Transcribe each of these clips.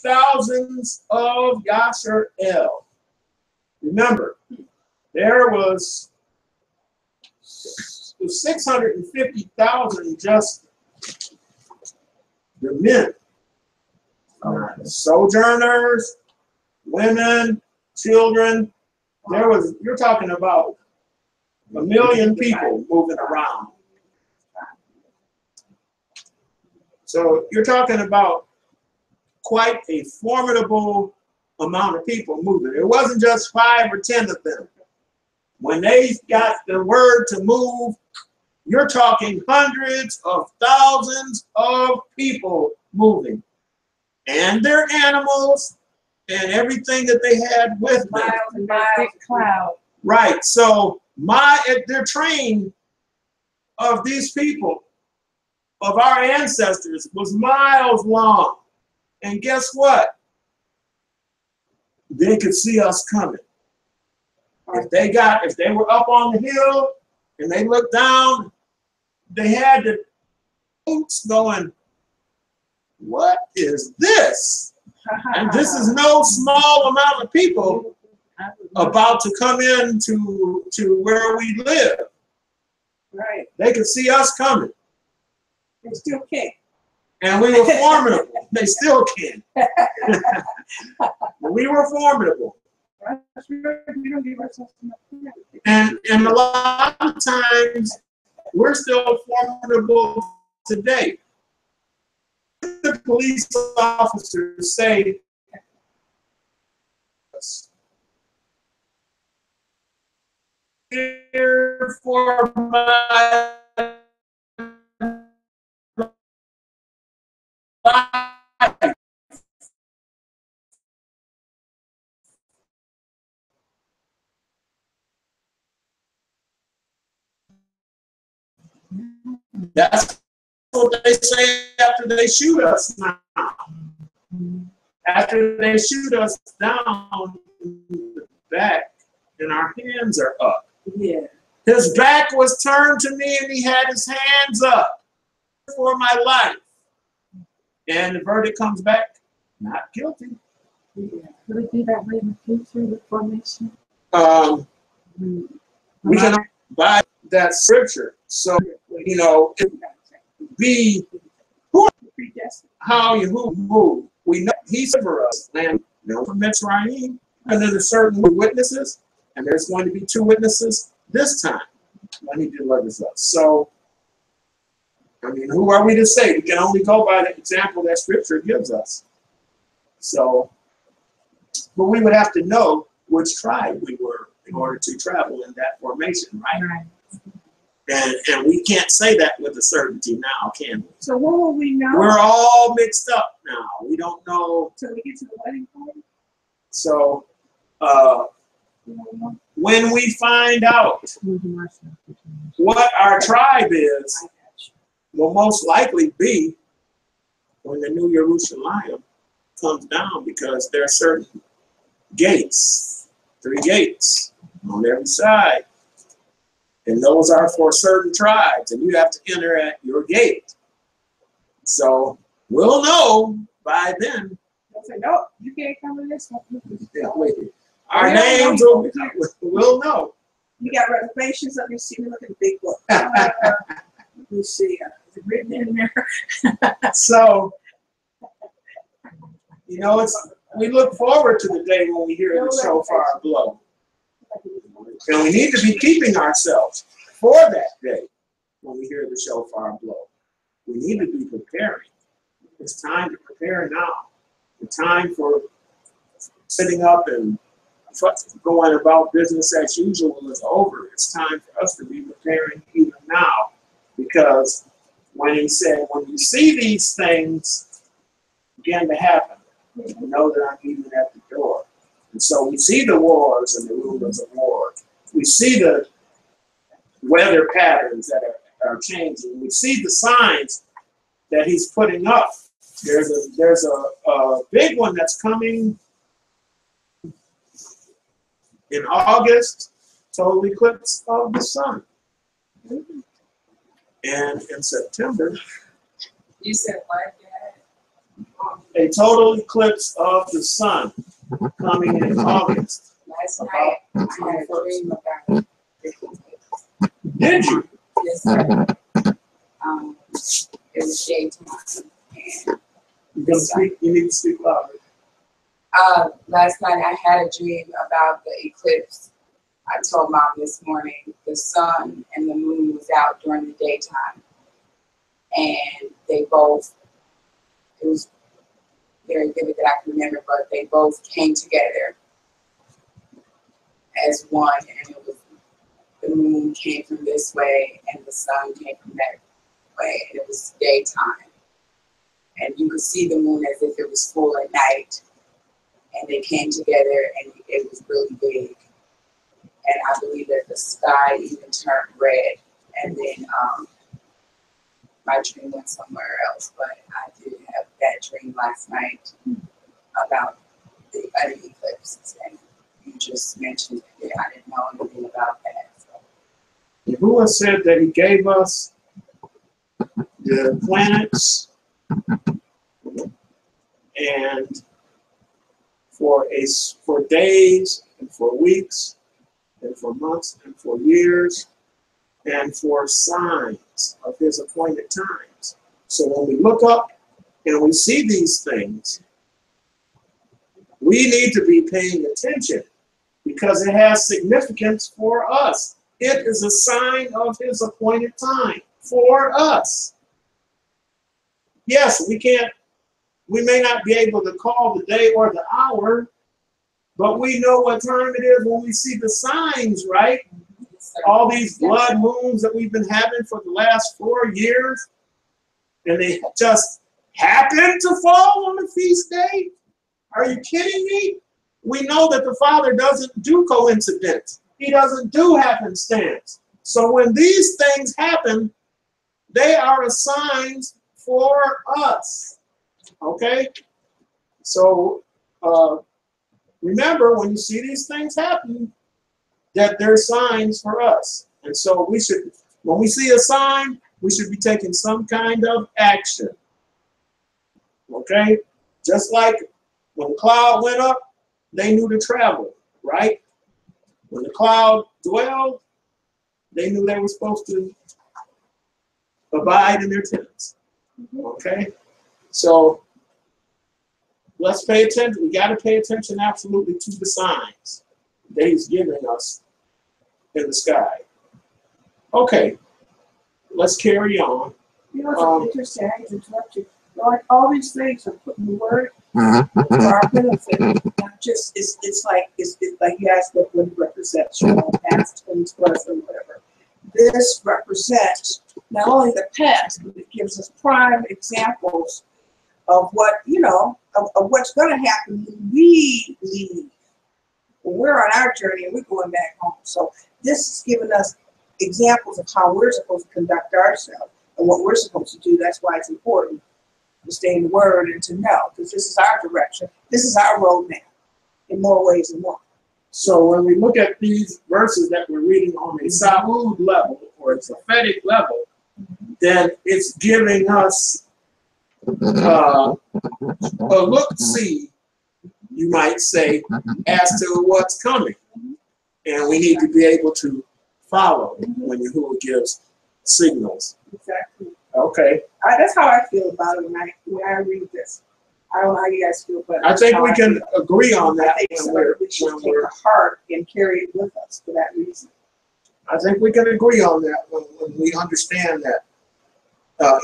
thousands of Yashar. Remember, there was 650,000 just the men, sojourners, women, children. You're talking about 1 million people moving around. So you're talking about quite a formidable amount of people moving. It wasn't just 5 or 10 of them. When they got the word to move, you're talking hundreds of thousands of people moving, and their animals and everything that they had with them. And that big cloud. Right. So their train of these people, of our ancestors, was miles long. And guess what? They could see us coming. If they were up on the hill and they looked down, they had the boots going, what is this? And this is no small amount of people about to come into where we live. Right. They could see us coming. They still can't. And we were formidable. They still can. We were formidable. And a lot of times, we're still formidable today. The police officers say, "Here for my life." That's what they say after they shoot us now. After they shoot us down in the back and our hands are up. Yeah. His back was turned to me and he had his hands up for my life. And the verdict comes back, not guilty. Yeah. Will it be that way in the future with formation? We can buy that scripture. So, you know, be who how you move. We know he's for us. And you know, from Mitzrayim, and then there's certain witnesses, and there's going to be 2 witnesses this time when he delivers us. So, I mean, who are we to say? We can only go by the example that scripture gives us. So, but we would have to know which tribe we were in order to travel in that formation, right? Right. And we can't say that with a certainty now, can we? So what will we know? We're all mixed up now. We don't know. Till we get to the wedding party? So when we find out what our tribe is, will most likely be when the New Jerusalem comes down, because there are certain gates, 3 gates on every side. And those are for certain tribes, and you have to enter at your gate. So we'll know by then. They'll say, no, you can't come in this one. Yeah, wait. Our names we'll know. You got reservations? Let me see. Look at the big book. Let me see. Is it written in there? So, you know, we look forward to the day when we hear the shofar blow. And we need to be keeping ourselves for that day when we hear the shofar blow. We need to be preparing. It's time to prepare now. The time for sitting up and going about business as usual is over. It's time for us to be preparing even now. Because when he said, when you see these things begin to happen, you know that I'm even at the door. And so we see the wars and the rumors of war. We see the weather patterns that are changing. We see the signs that he's putting up. There's a big one that's coming in August, total eclipse of the sun. And in September. You said what, Dad? a total eclipse of the sun coming in August. Last night, I had a dream about it. Did you? Yes, sir. It was daytime. You need to speak louder. Last night I had a dream about the eclipse. I told Mom this morning the sun and the moon was out during the daytime. And they both, it was very vivid that I can remember, but they both came together as one. And it was, the moon came from this way and the sun came from that way. And it was daytime. And you could see the moon as if it was full at night. And they came together and it was really big. And I believe that the sky even turned red. And then my dream went somewhere else. But I did have that dream last night about the other eclipses. And you just mentioned it. I didn't know anything about that. So. Yahuwah said that he gave us the planets and for days and for weeks and for months and for years and for signs of his appointed times. So when we look up and we see these things, we need to be paying attention because it has significance for us. It is a sign of his appointed time for us. Yes, we may not be able to call the day or the hour, but we know what time it is when we see the signs, right? All these blood moons that we've been having for the last 4 years, and they just happen to fall on the feast day? Are you kidding me? We know that the Father doesn't do coincidence. He doesn't do happenstance. So when these things happen, they are signs for us. Okay? So remember, when you see these things happen, that they're signs for us. And so we should, when we see a sign, we should be taking some kind of action. Okay? Just like when the cloud went up, they knew to travel, right? When the cloud dwelled, they knew they were supposed to abide in their tents. Okay? So let's pay attention. We got to pay attention absolutely to the signs that he's giving us in the sky. Okay, let's carry on. You know, it's interesting. I hate to interrupt you. Lord, all these things are put in the word for our benefit. Not just it's like you asked what it represents, you know, past, and present, whatever. This represents not only the past, but it gives us prime examples of what, you know, of what's going to happen when we leave. When we're on our journey and we're going back home. So this is giving us examples of how we're supposed to conduct ourselves and what we're supposed to do. That's why it's important to stay in the Word and to know, because this is our direction. This is our roadmap in more ways than one. So when we look at these verses that we're reading on a Saud level or a prophetic level, then it's giving us a look-see, you might say, as to what's coming. And we need to be able to follow when Yahuwah gives signals. Exactly. Okay. That's how I feel about it when I read this. I don't know how you guys feel, but I think we can agree on that. I think we should take to heart and carry it with us for that reason. I think we can agree on that when we understand that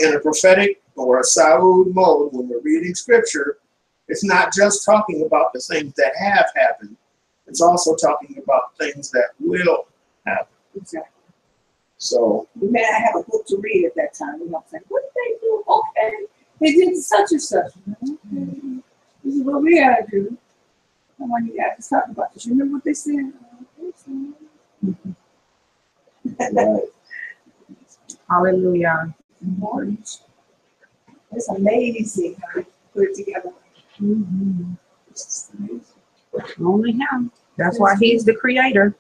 in a prophetic or a Saud mode, when we're reading scripture, it's not just talking about the things that have happened. It's also talking about things that will happen. Exactly. So we may not have a book to read at that time. We're not saying, what did they do? Okay, they did such and such. Okay. This is what we gotta do. I want you guys to talk about this. You remember what they said? Hallelujah. It's amazing how they put it together. It's amazing. Only him. That's why he's the creator.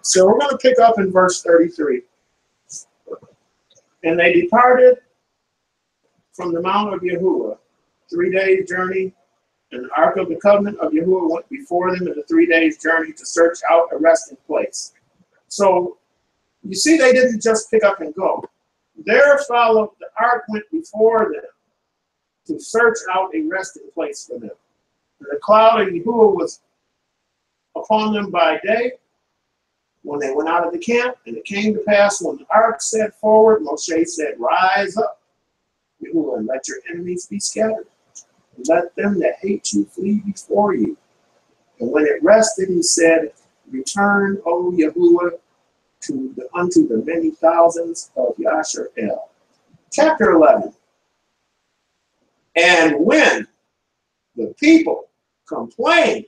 So we're going to pick up in verse 33. And they departed from the mount of Yahuwah 3 days journey, and the Ark of the Covenant of Yahuwah went before them in the 3 days journey to search out a resting place. So you see, they didn't just pick up and go. There followed, the Ark went before them to search out a resting place for them. And the cloud of Yahuwah was upon them by day when they went out of the camp. And it came to pass when the Ark set forward, Moshe said, rise up, Yahuwah, and let your enemies be scattered. And let them that hate you flee before you. And when it rested, he said, return, O Yahuwah, unto the many thousands of Yashar. Chapter 11. And when the people complained,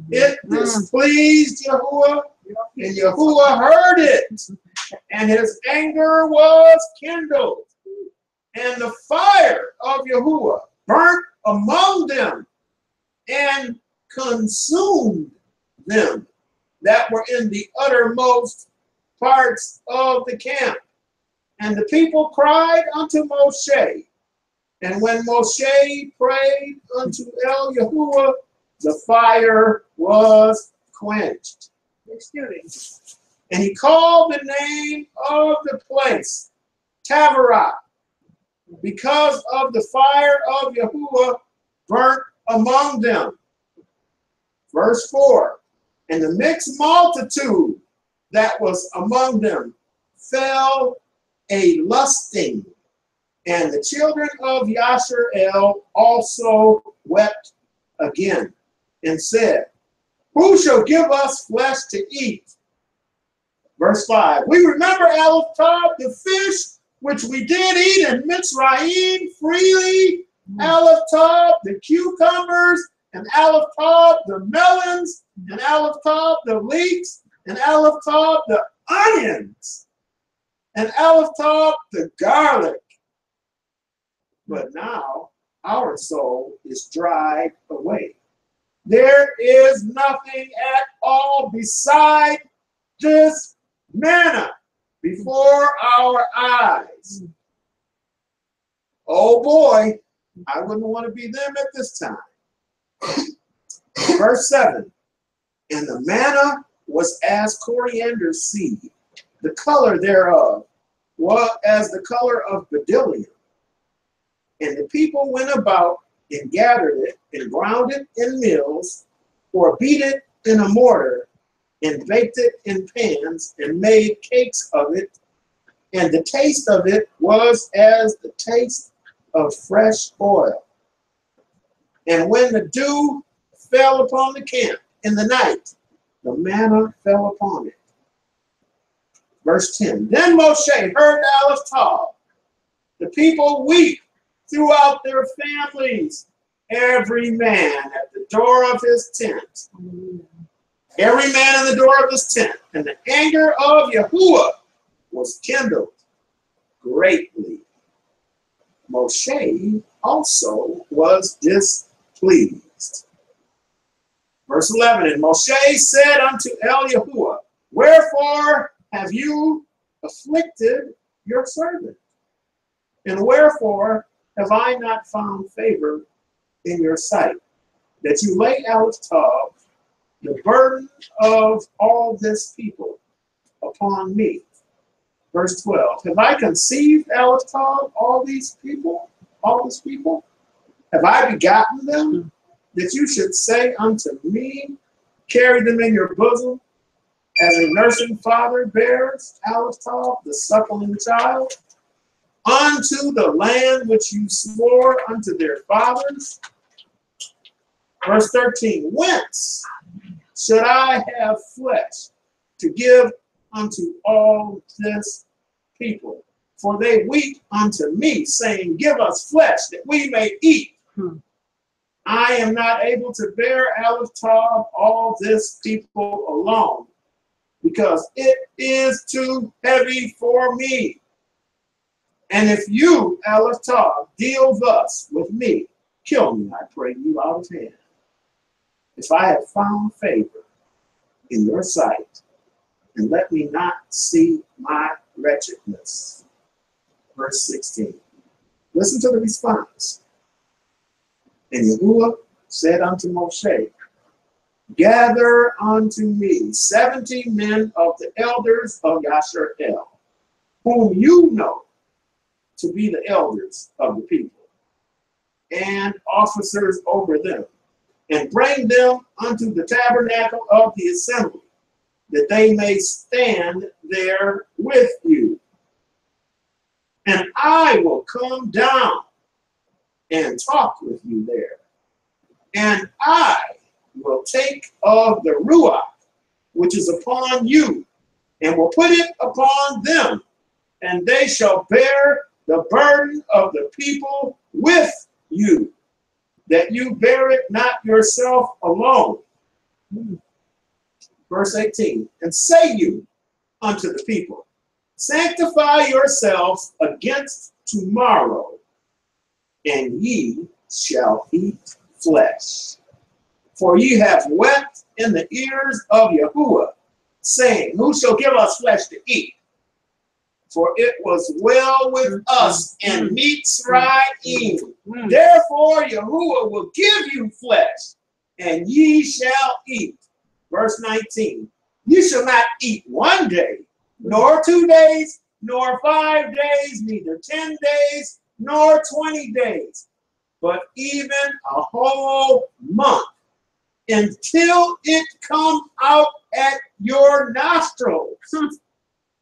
it displeased Yahuwah, and Yahuwah heard it, and his anger was kindled, and the fire of Yahuwah burnt among them, and consumed them that were in the uttermost parts of the camp. And the people cried unto Moshe. And when Moshe prayed unto El Yahuwah, the fire was quenched. And he called the name of the place Taberah, because of the fire of Yahuwah burnt among them. Verse 4. And the mixed multitude that was among them fell a lusting, and the children of Yashar also wept again, and said, who shall give us flesh to eat? Verse 5. We remember Aleph, the fish which we did eat in Mitzrayim freely, Aleph, the cucumbers, and Aleph, the melons, and Aleph, the leeks, and Aleph, the onions, and Aleph, the garlic. But now our soul is dried away. There is nothing at all beside this manna before our eyes. Oh boy, I wouldn't want to be them at this time. Verse 7. And the manna was as coriander seed, the color thereof was as the color of bdellium. And the people went about and gathered it and ground it in mills, or beat it in a mortar, and baked it in pans, and made cakes of it. And the taste of it was as the taste of fresh oil. And when the dew fell upon the camp in the night, the manna fell upon it. Verse 10. Then Moshe heard Aleph, the people weep throughout their families, every man at the door of his tent. Every man in the door of his tent. And the anger of Yahuwah was kindled greatly. Moshe also was displeased. Verse 11. And Moshe said unto El Yahuwah, wherefore have you afflicted your servant? And wherefore have I not found favor in your sight, that you lay out the burden of all this people upon me? Verse 12. Have I conceived Aleph, all these people? Have I begotten them, that you should say unto me, carry them in your bosom, as a nursing father bears Aleph, the suckling child, unto the land which you swore unto their fathers? Verse 13. Whence should I have flesh to give unto all this people? For they weep unto me, saying, give us flesh that we may eat. I am not able to bear Aleph, all this people alone, because it is too heavy for me. And if you, Aleph, deal thus with me, kill me, I pray you, out of hand, if I have found favor in your sight, and let me not see my wretchedness. Verse 16. Listen to the response. And Yahuwah said unto Moshe, gather unto me 70 men of the elders of Yashar, whom you know to be the elders of the people, and officers over them, and bring them unto the tabernacle of the assembly, that they may stand there with you. And I will come down and talk with you there. And I will take of the ruach, which is upon you, and will put it upon them, and they shall bear the burden of the people with you, that you bear it not yourself alone. Verse 18, and say you unto the people, sanctify yourselves against tomorrow, and ye shall eat flesh. For ye have wept in the ears of Yahuwah, saying, who shall give us flesh to eat? For it was well with us in Mitzrayim. Therefore Yahuwah will give you flesh, and ye shall eat. Verse 19, you shall not eat 1 day, nor 2 days, nor 5 days, neither 10 days, nor 20 days, but even a whole month, until it come out at your nostrils,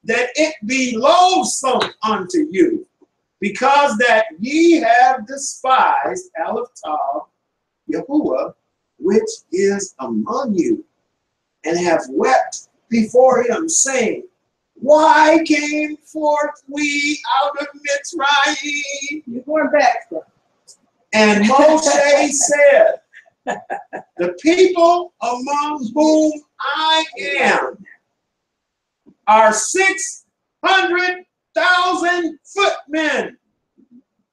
that it be loathsome unto you, because that ye have despised Aleph Tav, Yahuwah, which is among you, and have wept before him, saying, why came forth we out of Mitzrayim? You're going back. And Moshe said, the people among whom I am are 600,000 footmen.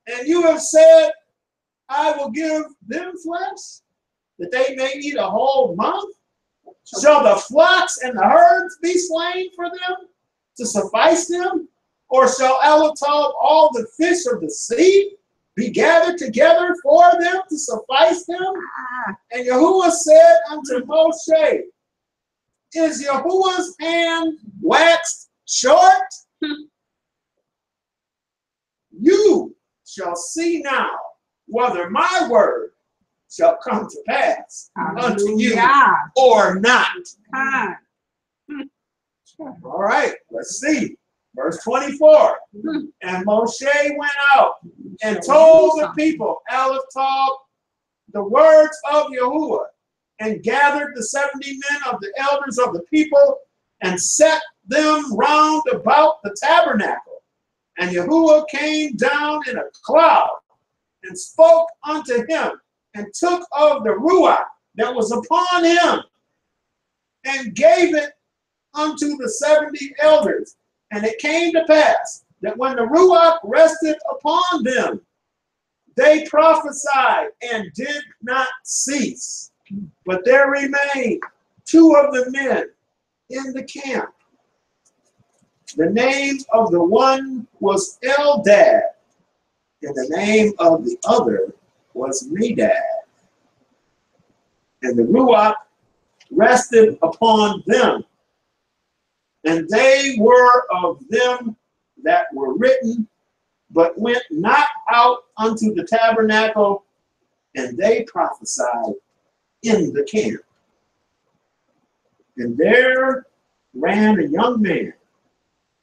And you have said, I will give them flesh, that they may eat a whole month. Shall the flocks and the herds be slain for them to suffice them? Or shall Alatab all the fish of the sea be gathered together for them to suffice them? And Yahuwah said unto Moshe, is Yahuwah's hand waxed short? You shall see now whether my word shall come to pass unto you or not. All right, let's see. Verse 24. And Moshe went out and told the people, Aleph Tav, the words of Yahuwah, and gathered the 70 men of the elders of the people, and set them round about the tabernacle. And Yahuwah came down in a cloud, and spoke unto him, and took of the ruach that was upon him, and gave it unto the 70 elders. And it came to pass that when the ruach rested upon them, they prophesied and did not cease. But there remained 2 of the men in the camp. The name of the one was Eldad, and the name of the other was Medad. And the ruach rested upon them, and they were of them that were written, but went not out unto the tabernacle, and they prophesied in the camp. And there ran a young man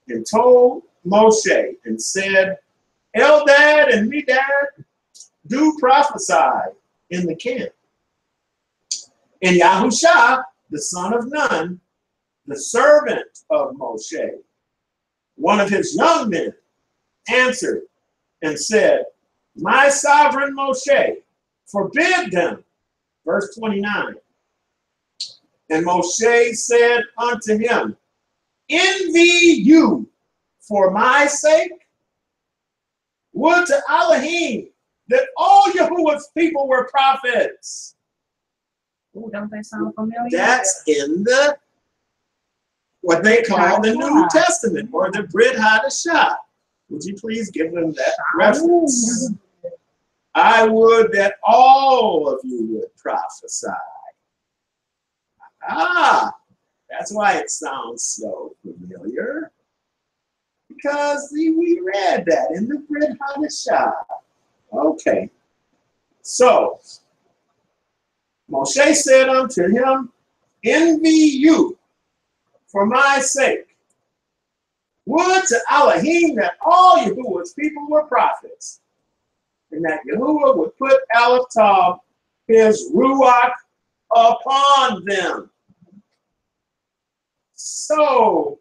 and told Moshe and said, Eldad and Medad do prophesy in the camp. And Yahushua, the son of Nun, the servant of Moshe, one of his young men, answered and said, my sovereign Moshe, forbid them. Verse 29. And Moshe said unto him, envy you for my sake? Would to Elohim that all Yahuwah's people were prophets. Ooh, don't they sound familiar? That's in the what they call the New Testament, or the Brit Hadashah. Would you please give them that reference? I would that all of you would prophesy. Ah, that's why it sounds so familiar. Because we read that in the Brit Hadashah. Okay. So, Moshe said unto him, envy you for my sake. Would to Elohim that all Yahuwah's people were prophets, and that Yahuwah would put Aleph Tav, his Ruach, upon them. So,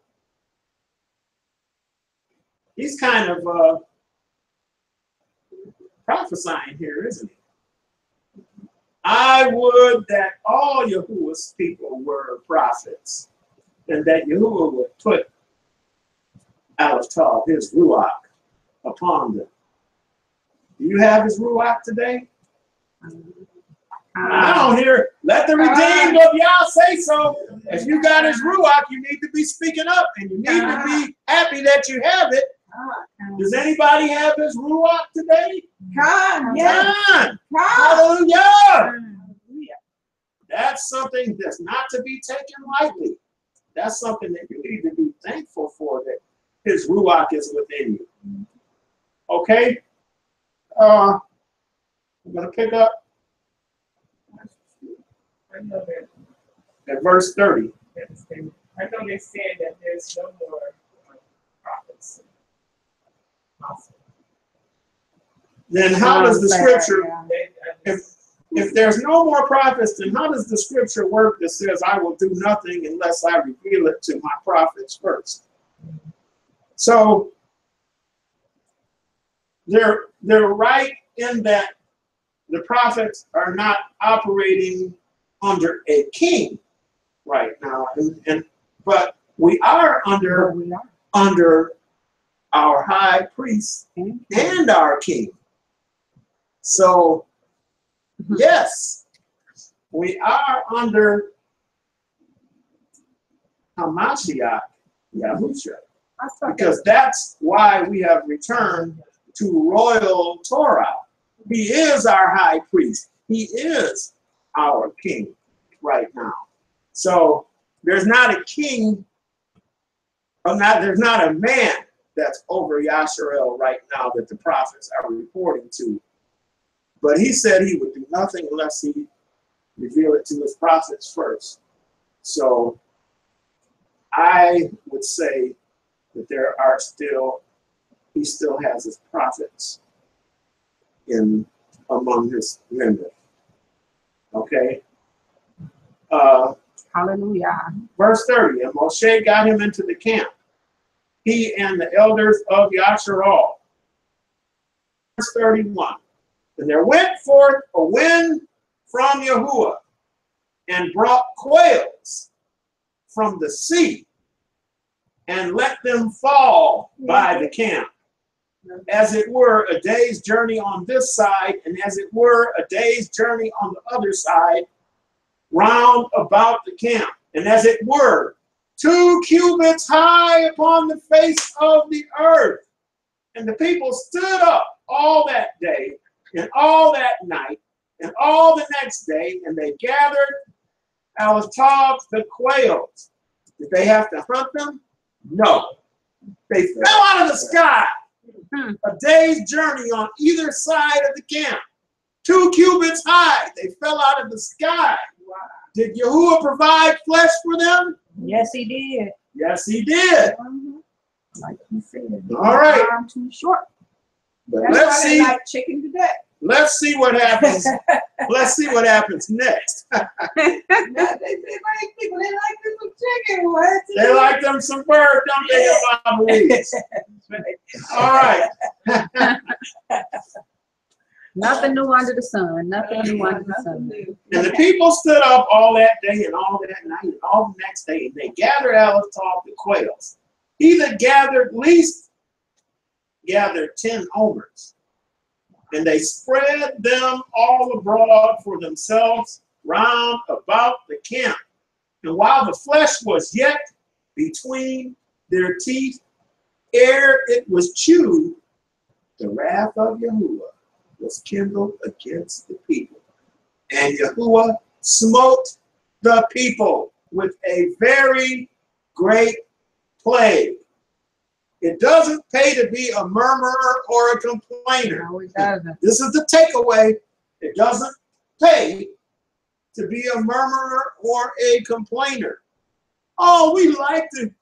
he's kind of prophesying here, isn't he? I would that all Yahuwah's people were prophets, and that Yahuwah would put Aleph Tav, his Ruach, upon them. Do you have his Ruach today? I don't hear. Let the redeemed of Yah say so. If you got his Ruach, you need to be speaking up, and you need to be happy that you have it. Does anybody have his Ruach today? Yes. Hallelujah. That's something that's not to be taken lightly. That's something that you need to be thankful for, that his Ruach is within you. Okay? I'm going to pick up at verse 30. I know they said that there's no more prophets. Then how does the scripture, if there's no more prophets, then how does the scripture work that says, I will do nothing unless I reveal it to my prophets first? So they're right in that the prophets are not operating under a king right now, but we are under our high priest and our king. So yes, we are under Hamashiach Yahusha, because that's why we have returned to royal Torah. He is our high priest. He is our king right now. So there's not a king, there's not a man that's over Yasharel right now that the prophets are reporting to. But he said he would do nothing unless he revealed it to his prophets first. So I would say that there are still, he still has his prophets among his remnant. Okay? Hallelujah. Verse 30, and Moshe got him into the camp, he and the elders of Yasharal. Verse 31, and there went forth a wind from Yahuwah, and brought quails from the sea, and let them fall by the camp, as it were a day's journey on this side, and as it were a day's journey on the other side, round about the camp, and as it were 2 cubits high upon the face of the earth. And the people stood up all that day, and all that night, and all the next day, and they gathered Aleph Tav the quails. Did they have to hunt them? No. They fell out of the sky. A day's journey on either side of the camp. 2 cubits high. They fell out of the sky. Wow. Did Yahuwah provide flesh for them? Yes, he did. Yes, he did. Like he said. All right. Arm too short. But That's let's why they see. like chicken today. Let's see what happens. Let's see what happens next. They like people, they like them some chicken. What? They like them some bird, don't they, Bob Louise? All right. Nothing new under the sun. Nothing new under the sun. And the people stood up all that day and all that night and all the next day, and they gathered Aleph Tav the quails. He that gathered least gathered 10 omers. And they spread them all abroad for themselves round about the camp. And while the flesh was yet between their teeth, ere it was chewed, the wrath of Yahuwah was kindled against the people. And Yahuwah smote the people with a very great plague. It doesn't pay to be a murmurer or a complainer. No, it doesn't. This is the takeaway. It doesn't pay to be a murmurer or a complainer. Oh, we liked the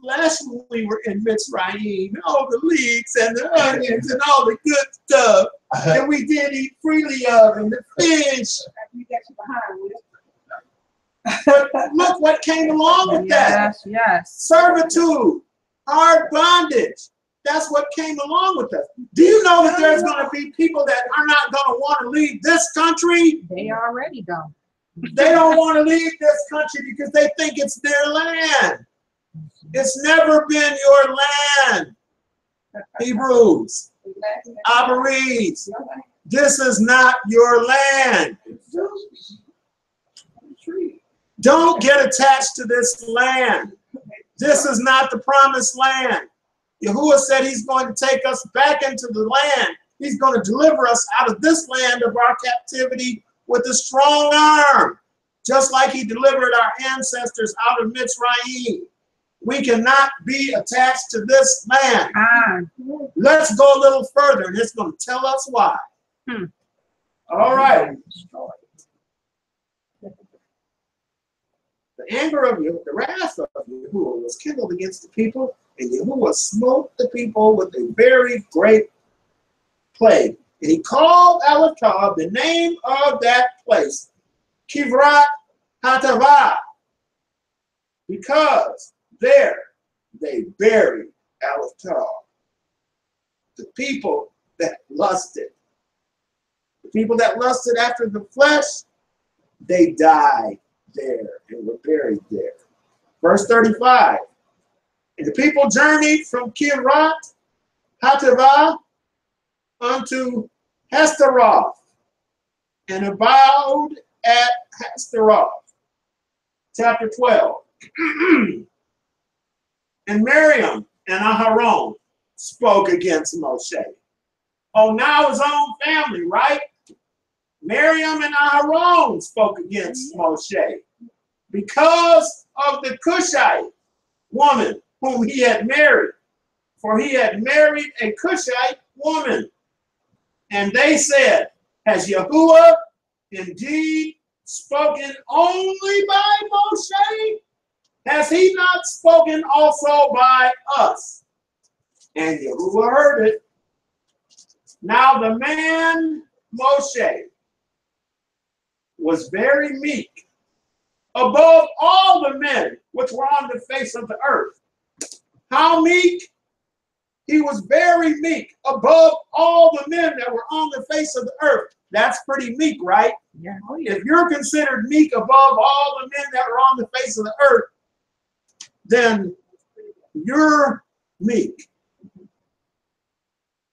flesh when we were in Mitzrayim, all the leeks and the onions and all the good stuff that we did eat freely of, and the fish. You got you behind with it. But look what came along with that. Yes, yes. Servitude, hard bondage. That's what came along with that. Do you know that there's going to be people that are not going to want to leave this country? They already gone. They don't want to leave this country because they think it's their land. It's never been your land. Hebrews, Abaris, this is not your land. Don't get attached to this land. This is not the promised land. Yahuwah said he's going to take us back into the land. He's going to deliver us out of this land of our captivity with a strong arm, just like he delivered our ancestors out of Mitzrayim. We cannot be attached to this land. Let's go a little further, and it's going to tell us why. All right. The anger of you, the wrath of Yahuwah was kindled against the people, and Yahuwah smote the people with a very great plague. And he called Aleph, the name of that place, Kivrat Hatavah, because there they buried Aleph, the people that lusted. The people that lusted after the flesh, they died there and were buried there. Verse 35. And the people journeyed from Kivrat Hatavah unto Hesteroth, and abode at Hesteroth. Chapter 12. And Miriam and Aharon spoke against Moshe. Oh, now his own family, right? Miriam and Aharon spoke against Moshe because of the Cushite woman whom he had married. For he had married a Cushite woman. And they said, has Yahuwah indeed spoken only by Moshe? Has he not spoken also by us? And Yahuwah heard it. Now the man Moshe was very meek above all the men which were on the face of the earth. How meek? He was very meek above all the men that were on the face of the earth. That's pretty meek, right? Yeah. If you're considered meek above all the men that were on the face of the earth, then you're meek.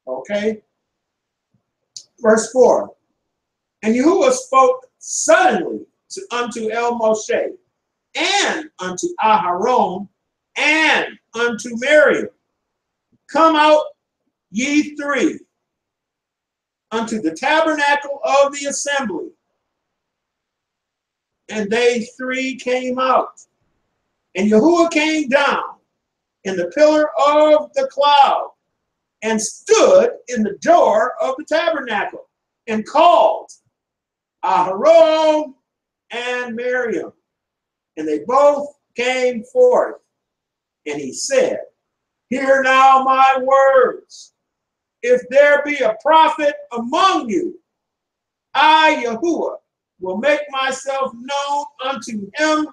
Okay? Verse 4. And Yahuwah spoke suddenly unto El Moshe, and unto Aharon, and unto Miriam. Come out, ye three, unto the tabernacle of the assembly. And they three came out. And Yahuwah came down in the pillar of the cloud, and stood in the door of the tabernacle, and called Aharon and Miriam. And they both came forth. And he said, hear now my words. If there be a prophet among you, I, Yahuwah, will make myself known unto him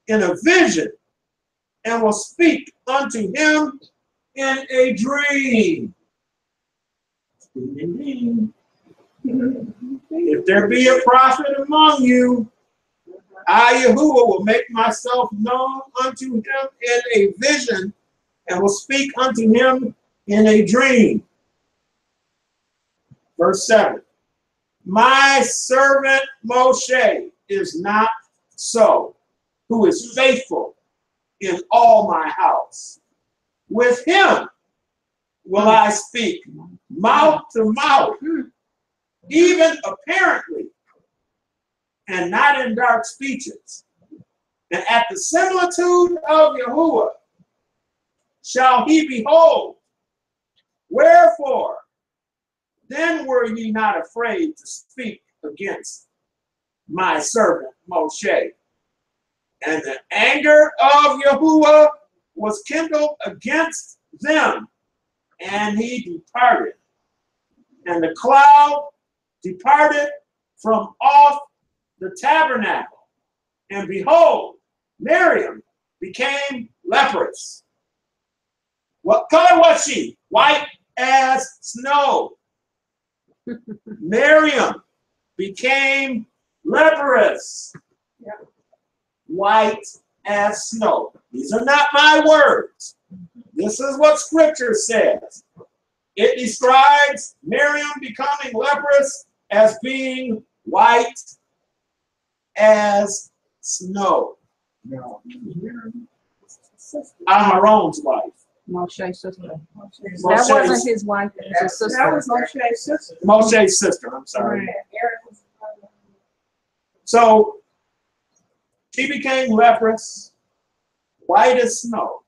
in a vision, and will speak unto him in a dream. If there be a prophet among you, I, Yahuwah, will make myself known unto him in a vision, and will speak unto him in a dream. Verse 7. My servant Moshe is not so, who is faithful in all my house. With him will I speak mouth to mouth, even apparently, and not in dark speeches. And at the similitude of Yahuwah shall he behold. Wherefore, then were ye not afraid to speak against my servant Moshe. And the anger of Yahuwah was kindled against them, and he departed. And the cloud departed from off the tabernacle. And behold, Miriam became leprous. What color was she? White as snow. Miriam became leprous. White as snow. These are not my words. This is what Scripture says. It describes Miriam becoming leprous as being white as snow. Aharon's wife. Moshe's sister. That Moshe's- wasn't his wife, it was his sister. That was Moshe's sister. Moshe's sister, I'm sorry. Right. So she became leprous, white as snow.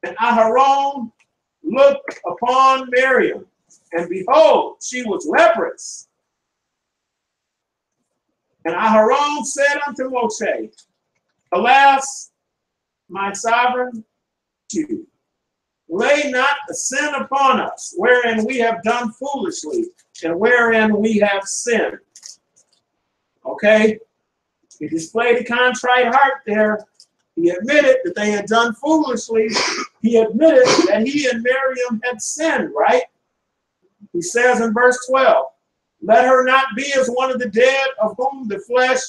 And Aharon looked upon Miriam, and behold, she was leprous. And Aharon said unto Moshe, Alas, my sovereign Jew, lay not a sin upon us, wherein we have done foolishly, and wherein we have sinned. Okay? He displayed a contrite heart there. He admitted that they had done foolishly. He admitted that he and Miriam had sinned, right? He says in verse 12, let her not be as one of the dead of whom the flesh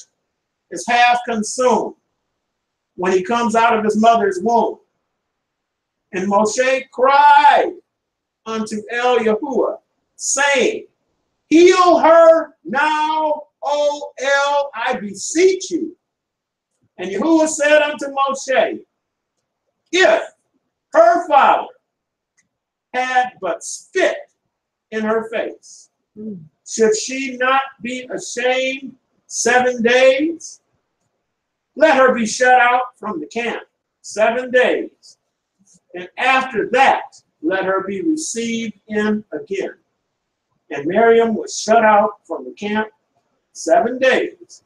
is half consumed when he comes out of his mother's womb. And Moshe cried unto El Yahuwah, saying, heal her now, O El, I beseech you. And Yahuwah said unto Moshe, if her father had but spit in her face, should she not be ashamed 7 days? Let her be shut out from the camp 7 days. And after that, let her be received in again. And Miriam was shut out from the camp 7 days.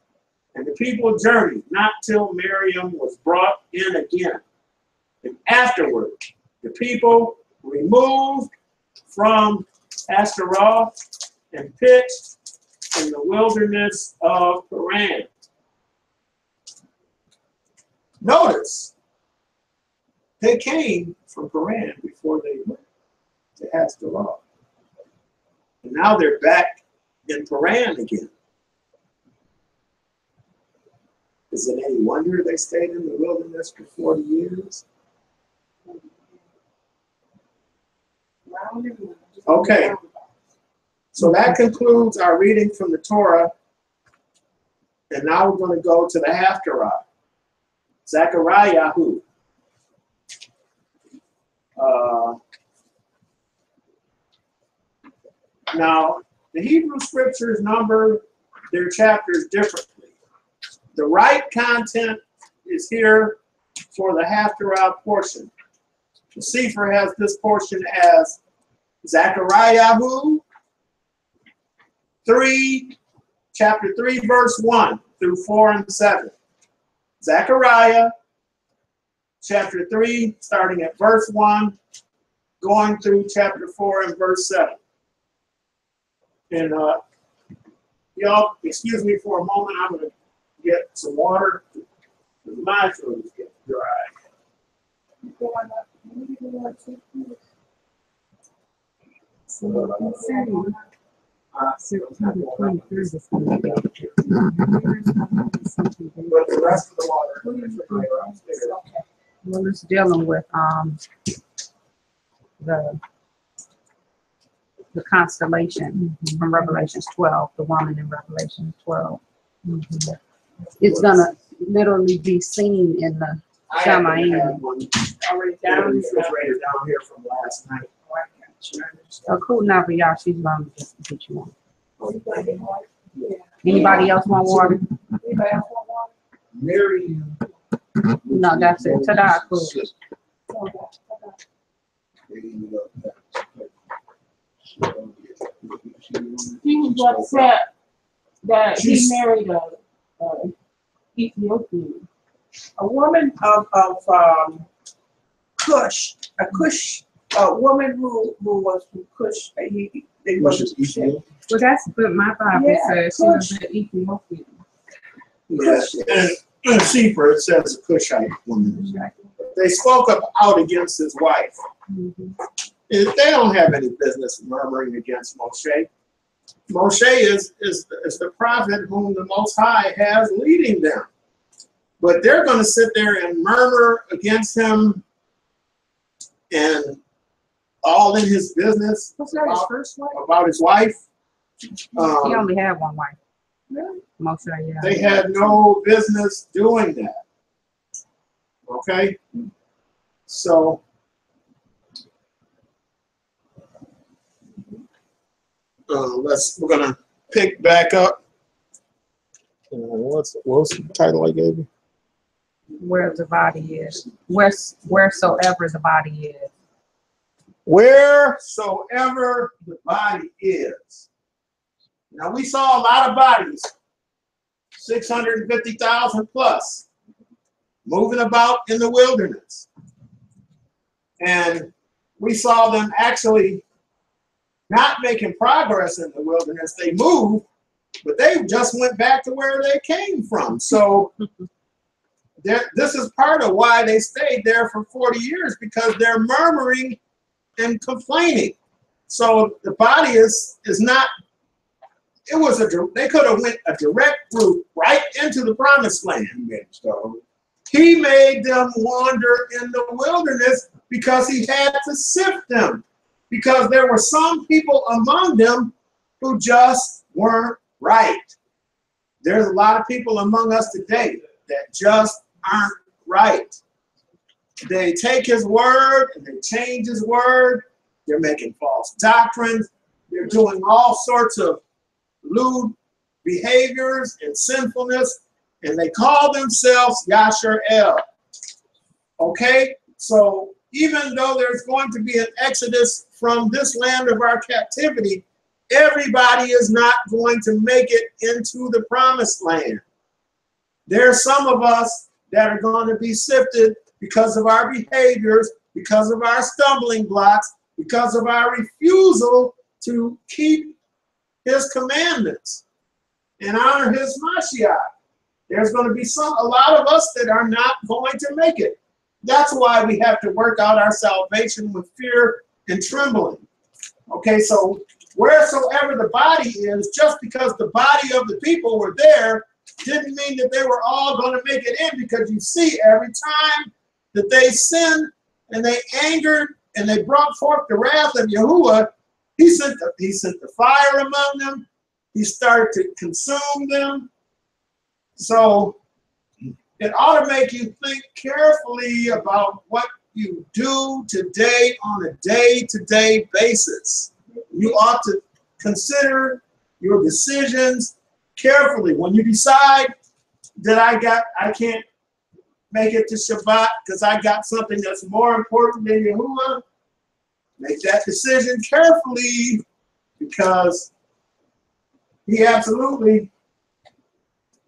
And the people journeyed not till Miriam was brought in again. And afterward, the people removed from Ashtaroth and pitched in the wilderness of Paran. Notice, they came from Paran before they went to Ashtaroth. And now they're back in Paran again. Is it any wonder they stayed in the wilderness for 40 years? Okay. So that concludes our reading from the Torah. And now we're going to go to the Haftarah. Zechariah. Now, the Hebrew scriptures number their chapters differently. The right content is here for the Haftarah portion. The Sefer has this portion as Zechariah 3, chapter 3, verse 1 through 4 and 7. Zechariah, chapter 3, starting at verse 1, going through chapter 4 and verse 7. And y'all, excuse me for a moment. I'm going to get some water. My throat is getting dry. September 23rd is going to be. But the rest of the water is upstairs. Well, it's dealing with the constellation from Revelations 12, the woman in Revelation 12. It's gonna literally be seen in the I have Shamayim. one Already down down in the refrigerator down here from last night. A cool Naviyah, she's going to get you one. Oh, you gotta get water? Yeah. Anybody else want water? Anybody else want water? Mary. No, that's it. Ta-da, food. Oh, okay. He was upset that he married a Ethiopian. A woman of Cush, a woman who was from Cush. They was Ethiopia. Well, that's what my Bible Yeah, says. She was an Ethiopian. Yes, and in Sefer it says a Cushite woman. They spoke up out against his wife. Mhm. They don't have any business murmuring against Moshe. Moshe is the prophet whom the Most High has leading them. But they're going to sit there and murmur against him and all in his business Was that his first wife? about his wife. He only had one wife. Really? Most of yeah. They had no business doing that. Okay? So, we're going to pick back up. What's the title I gave you? Where the body is. Wheresoever the body is. Wheresoever the body is. Now, we saw a lot of bodies, 650,000 plus, moving about in the wilderness. And we saw them actually not making progress in the wilderness. They moved, but they just went back to where they came from. So this is part of why they stayed there for 40 years, because they're murmuring and complaining. So the body is not, they could have went a direct route right into the promised land. So he made them wander in the wilderness because he had to sift them, because there were some people among them who just weren't right. There's a lot of people among us today that just aren't right. They take his word and they change his word. They're making false doctrines. They're doing all sorts of lewd behaviors and sinfulness, and they call themselves Yeshayah. Okay? So even though there's going to be an exodus from this land of our captivity, everybody is not going to make it into the promised land. There are some of us that are going to be sifted because of our behaviors, because of our stumbling blocks, because of our refusal to keep his commandments and honor his Mashiach. There's going to be a lot of us that are not going to make it. That's why we have to work out our salvation with fear and trembling. Okay, so wheresoever the body is, just because the body of the people were there, didn't mean that they were all going to make it in, because you see every time that they sinned and they angered and they brought forth the wrath of Yahuwah, he sent the fire among them. He started to consume them. So it ought to make you think carefully about what you do today on a day-to-day basis. You ought to consider your decisions carefully. When you decide that I can't make it to Shabbat because I got something that's more important than Yahuwah, make that decision carefully, because he absolutely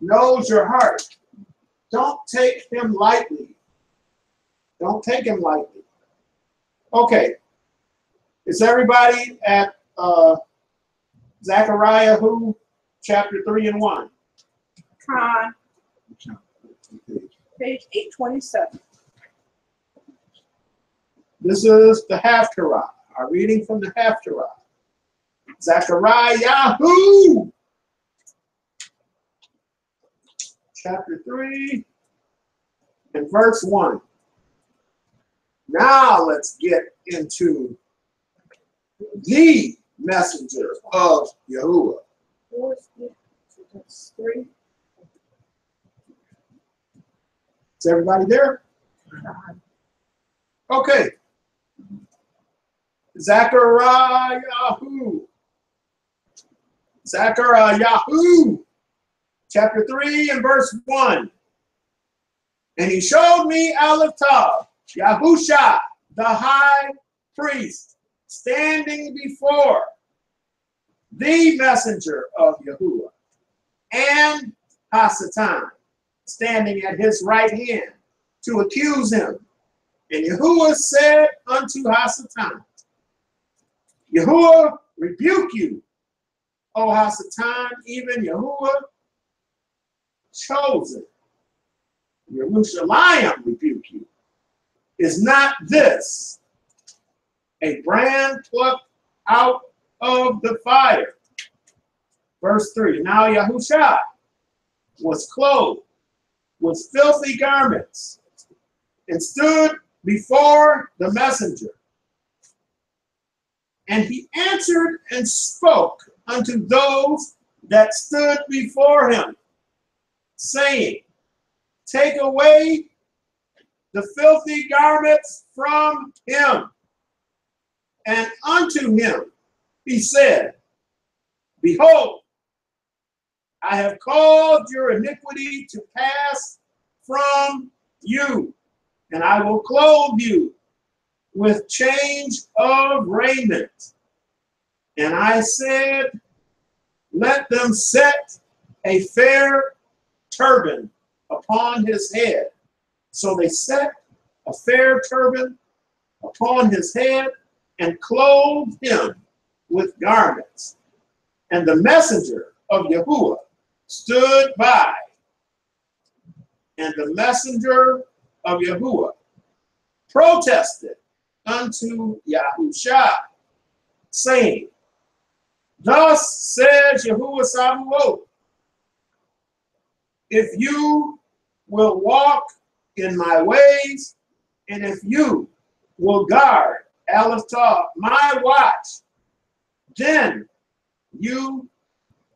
knows your heart. Don't take him lightly. Don't take him lightly. Okay. Is everybody at Zechariah who? Chapter 3 and 1. Con, page 827. This is the Haftarah. Our reading from the Haftarah. Zechariah who? Chapter 3 and verse 1. Now let's get into the messenger of Yahuwah. 4, 6, 3. Is everybody there? Okay. Zechariah who? Zechariah, chapter 3 and verse 1. And he showed me Aleph, Yahusha, the high priest, standing before the messenger of Yahuwah, and Hasatan, standing at his right hand to accuse him. And Yahuwah said unto Hasatan, Yahuwah rebuke you, O Hasatan, even Yahuwah chosen. Yerushalayim rebuke you. Is not this a brand plucked out of the fire? Verse 3. Now Yahusha was clothed with filthy garments and stood before the messenger. And he answered and spoke unto those that stood before him, saying, take away the filthy garments from him. And unto him he said, behold, I have called your iniquity to pass from you, and I will clothe you with change of raiment. And I said, let them set a fair turban upon his head. So they set a fair turban upon his head and clothed him with garments. And the messenger of Yahuwah stood by. And the messenger of Yahuwah protested unto Yahusha, saying, thus says Yahuwah Sabaoth, if you will walk in my ways, and if you will guard Aleph Tav, my watch, then you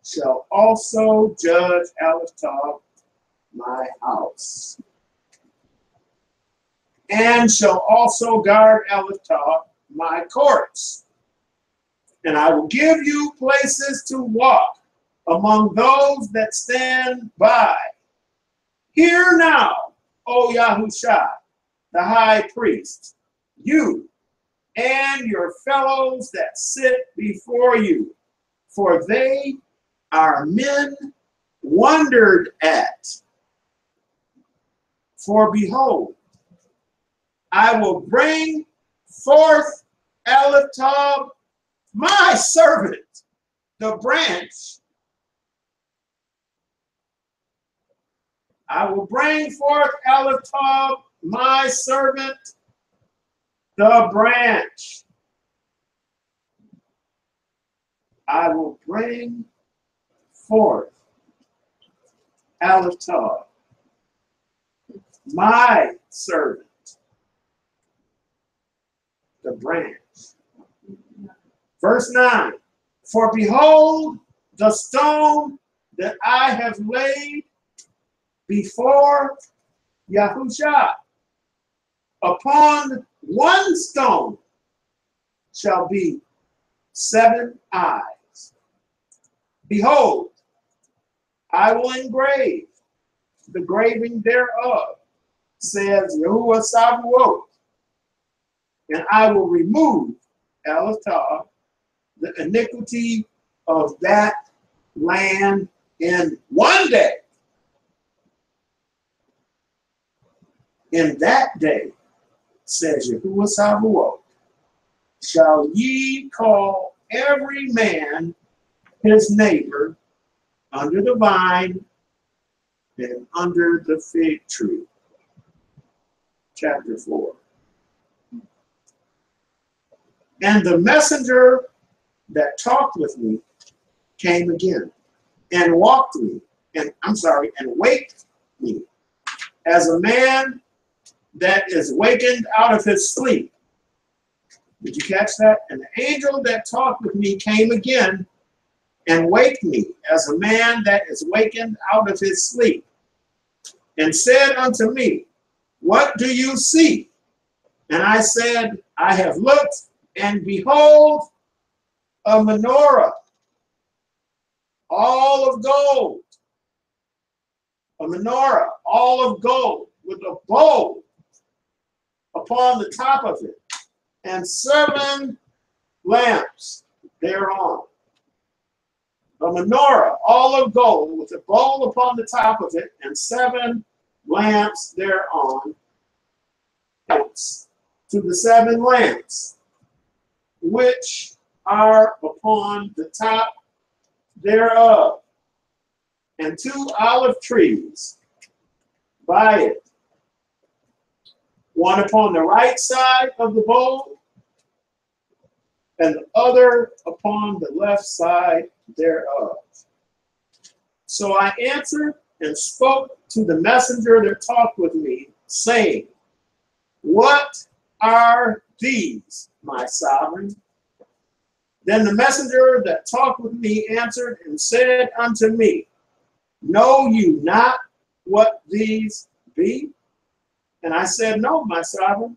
shall also judge Aleph Tav, my house, and shall also guard Aleph Tav, my courts. And I will give you places to walk among those that stand by. Hear now, O Yahusha, the high priest, you and your fellows that sit before you, for they are men wondered at. For behold, I will bring forth Aleph Tav, my servant, the branch. I will bring forth Aleph Tav, my servant, the branch. I will bring forth Aleph Tav, my servant, the branch. Verse 9, for behold, the stone that I have laid before Yahusha, upon one stone shall be 7 eyes. Behold, I will engrave the graving thereof, says Yahuwah Sabaoth, and I will remove Aleph Tav, the iniquity of that land in one day. In that day, says Yahuwah Sabaoth, shall ye call every man his neighbor under the vine and under the fig tree. Chapter 4. And the messenger that talked with me came again and waked me, and waked me as a man that is wakened out of his sleep. Did you catch that? And the angel that talked with me came again and waked me as a man that is wakened out of his sleep, and said unto me, what do you see? And I said, I have looked, and behold, a menorah, all of gold. A menorah, all of gold, with a bowl upon the top of it, and 7 lamps thereon. A menorah, all of gold, with a bowl upon the top of it, and 7 lamps thereon. To the 7 lamps, which are upon the top thereof, and 2 olive trees by it, one upon the right side of the bowl, and the other upon the left side thereof. So I answered and spoke to the messenger that talked with me, saying, What are these, my sovereign? Then the messenger that talked with me answered and said unto me, Know you not what these be? And I said, No, my sovereign.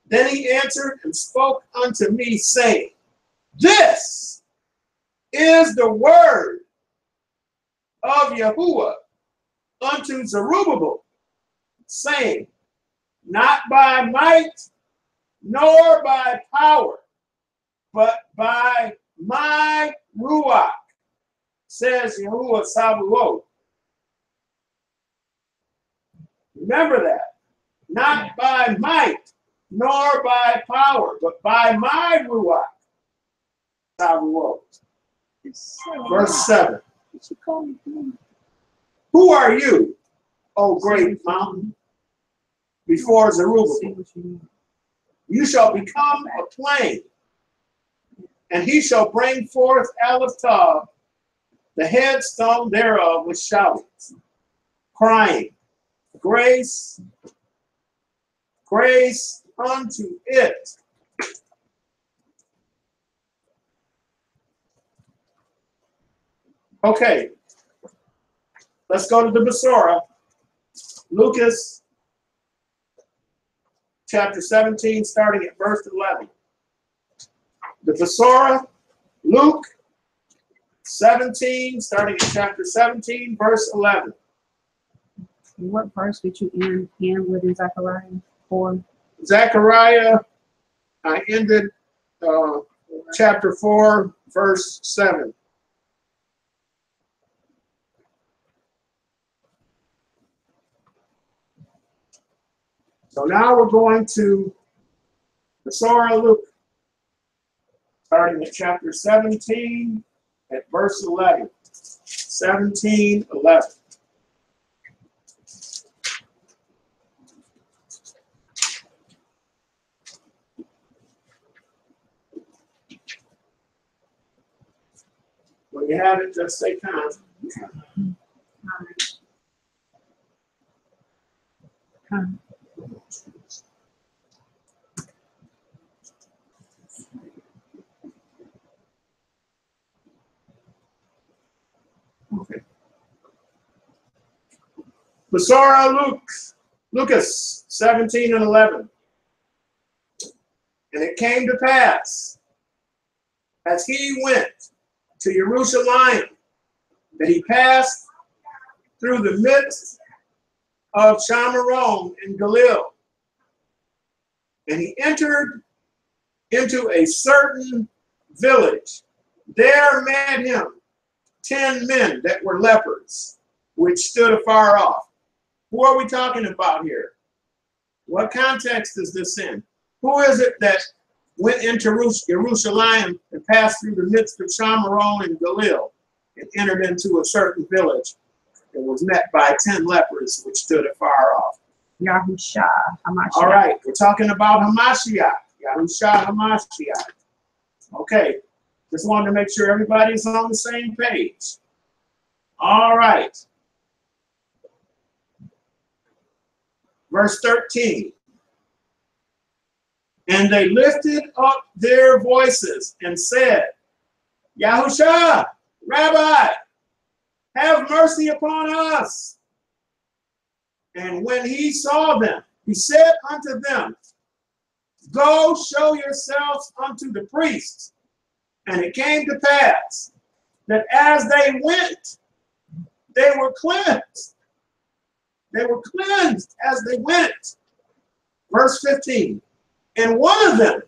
Then he answered and spoke unto me, saying, This is the word of Yahuwah unto Zerubbabel, saying, Not by might, nor by power, but by my ruach, says Yahuwah Sabaoth. Remember that. Not by might, nor by power, but by my ruach, Sabaoth. Verse 7. Who are you, O great mountain, before Zerubbabel? You shall become a plain, and he shall bring forth Aleph, the headstone thereof with shoutings, crying, Grace, grace unto it. Okay, let's go to the Besorah. Luqas chapter 17, starting at verse 11. The Besorah, Luke 17, starting at chapter 17, verse 11. What verse did you end with in Zechariah 4? Zechariah, I ended chapter 4, verse 7. So now we're going to Besorah Luke, starting at chapter 17 at verse 11. 17:11. When you have it, just say time. Okay. Besorah Luqas 17 and 11. And it came to pass, as he went to Jerusalem, that he passed through the midst of Shamaron and Galil. And he entered into a certain village. There met him 10 men that were lepers, which stood afar off. Who are we talking about here? What context is this in? Who is it that went into Jerusalem and passed through the midst of Shamaron and Galil and entered into a certain village and was met by 10 lepers, which stood afar off? Yahushua HaMashiach. All right, we're talking about Hamashiach, Yahushua Hamashiach. Okay, just wanted to make sure everybody's on the same page. All right. Verse 13. And they lifted up their voices and said, Yahushua, Rabbi, have mercy upon us. And when he saw them, he said unto them, Go show yourselves unto the priests. And it came to pass, that as they went, they were cleansed. They were cleansed as they went. Verse 15. And one of them,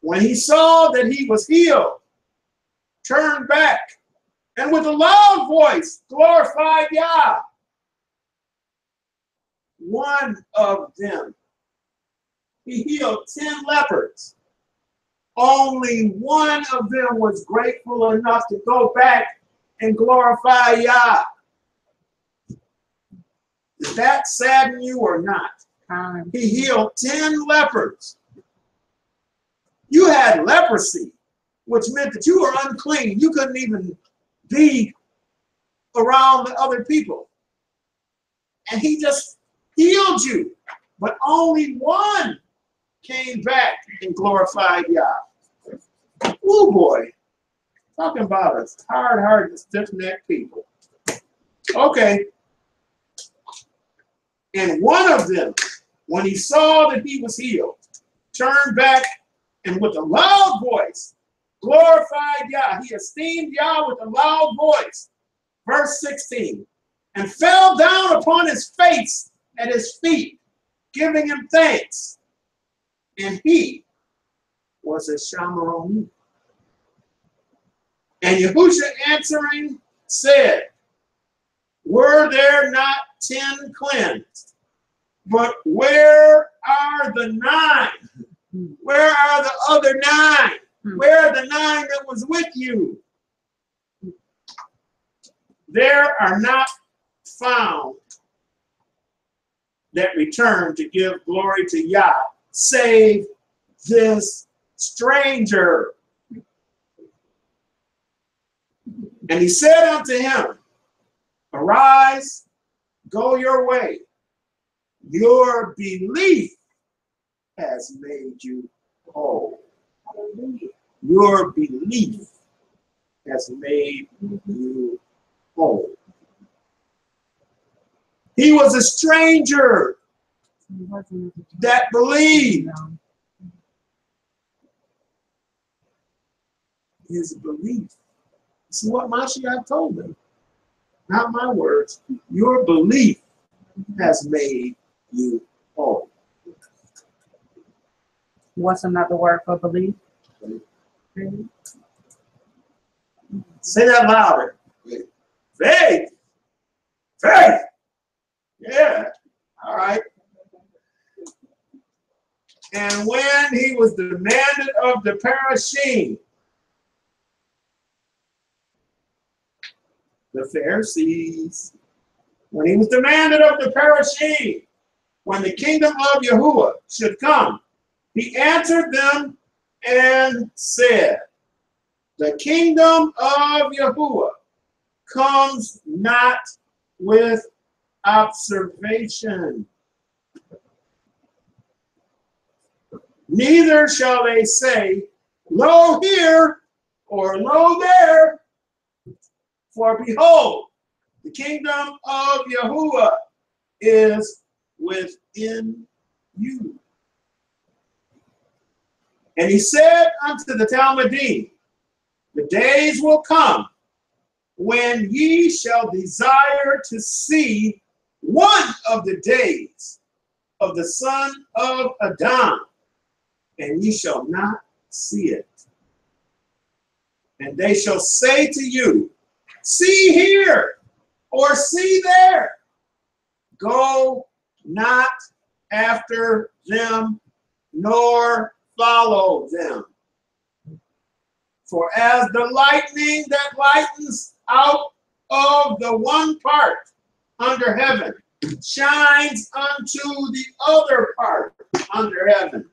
when he saw that he was healed, turned back, and with a loud voice glorified Yah. One of them. He healed 10 lepers. Only one of them was grateful enough to go back and glorify Yah. Does that sadden you or not? He healed 10 lepers. You had leprosy, which meant that you were unclean. You couldn't even be around the other people. And he just healed you. But only one came back and glorified Yah. Oh boy. Talking about us hard-hearted, stiff-necked people. Okay. And one of them, when he saw that he was healed, turned back and with a loud voice glorified Yah. He esteemed Yah with a loud voice. Verse 16. And fell down upon his face at his feet, giving him thanks. And he was a Shamaroni. And Yahusha answering said, were there not 10 cleansed? But where are the 9? Where are the other 9? Where are the 9 that was with you? There are not found that return to give glory to Yah, save this stranger. And he said unto him, arise, go your way. Your belief has made you whole. Your belief has made you whole. He was a stranger that believed. His belief. This is what Mashiach told him. Not my words. Your belief has made you whole. What's another word for belief? Say that louder. Faith. Faith. Yeah. All right. And when he was demanded of the parashim, the Pharisees, when he was demanded of the parashim, when the kingdom of Yahuwah should come, he answered them and said, the kingdom of Yahuwah comes not with observation. Neither shall they say, lo here or lo there. For behold, the kingdom of Yahuwah is within you. And he said unto the Talmudim, the days will come when ye shall desire to see one of the days of the Son of Adam, and ye shall not see it. And they shall say to you, see here, or see there. Go not after them, nor follow them. For as the lightning that lightens out of the one part under heaven shines unto the other part under heaven,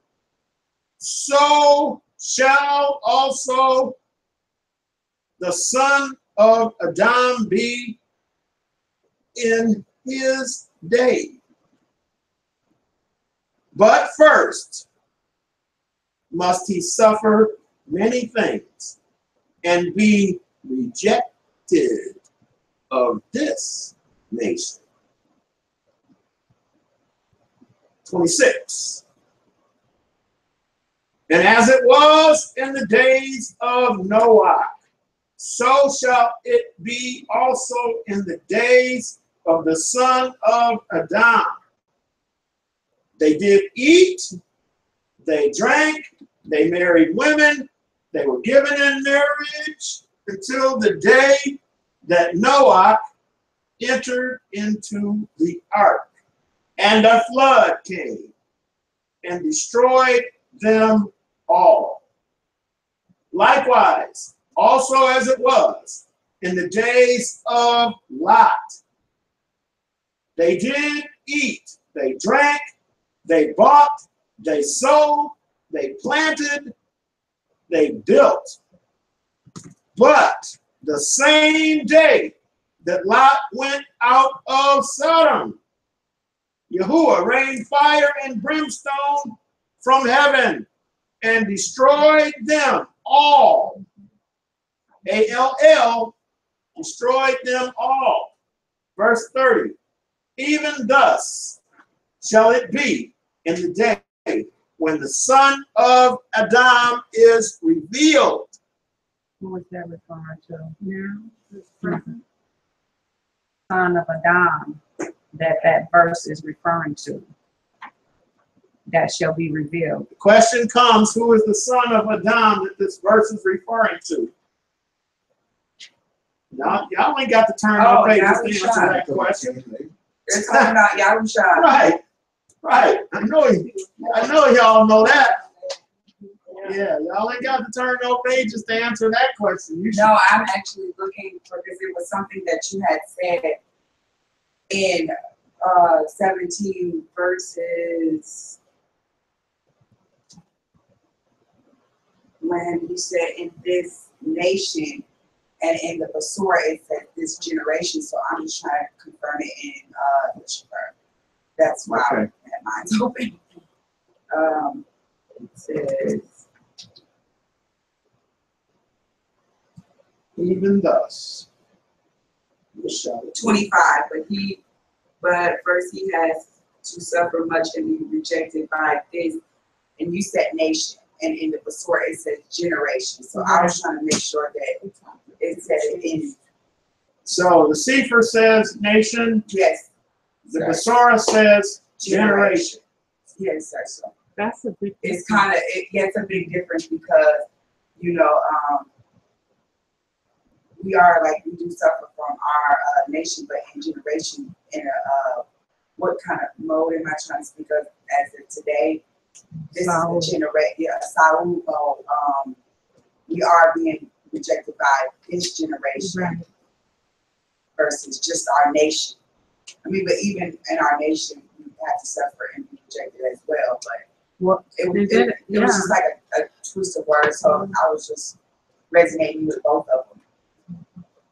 so shall also the Son of Adam be in his day. But first must he suffer many things and be rejected of this nation. 26. And as it was in the days of Noah, so shall it be also in the days of the son of Adam. They did eat, they drank, they married women, they were given in marriage until the day that Noah entered into the ark. And a flood came and destroyed them all. Likewise, also as it was in the days of Lot. They did eat, they drank, they bought, they sold, they planted, they built. But the same day that Lot went out of Sodom, Yahuwah rained fire and brimstone from heaven and destroyed them all. A-L-L, destroyed them all. Verse 30, even thus shall it be in the day when the son of Adam is revealed. Who was that referring to? Now, son of Adam, that verse is referring to. That shall be revealed. The question comes, who is the son of Adam that this verse is referring to? Y'all ain't got to turn no pages to answer that question. They're talking about Yahusha. Right. I know y'all know that. Yeah, y'all ain't got to turn no pages to answer that question. No, I'm actually looking for, because it was something that you had said in 17 verses, when you said in this nation, and in the Basora it said this generation, so I'm just trying to confirm it in the Shofar. That's why I had mine's open. It says, even thus. 25, but first he has to suffer much and be rejected by this, and you said nation, and in the Basora it says generation. So I was trying to make sure that it said it in. So the Sefer says nation. Yes. The Basora says generation. Yes, sir. So That's a big it's kind of, it's a big difference because, you know, we are like, we do suffer from our nation, but in generation, in a, what kind of mode am I trying to speak of as of today? This Saul. is the generation, Saul mode. We are being rejected by this generation versus just our nation. I mean, but even in our nation, we have to suffer and be rejected as well. But it was just like a twist of words, so I was just resonating with both of them.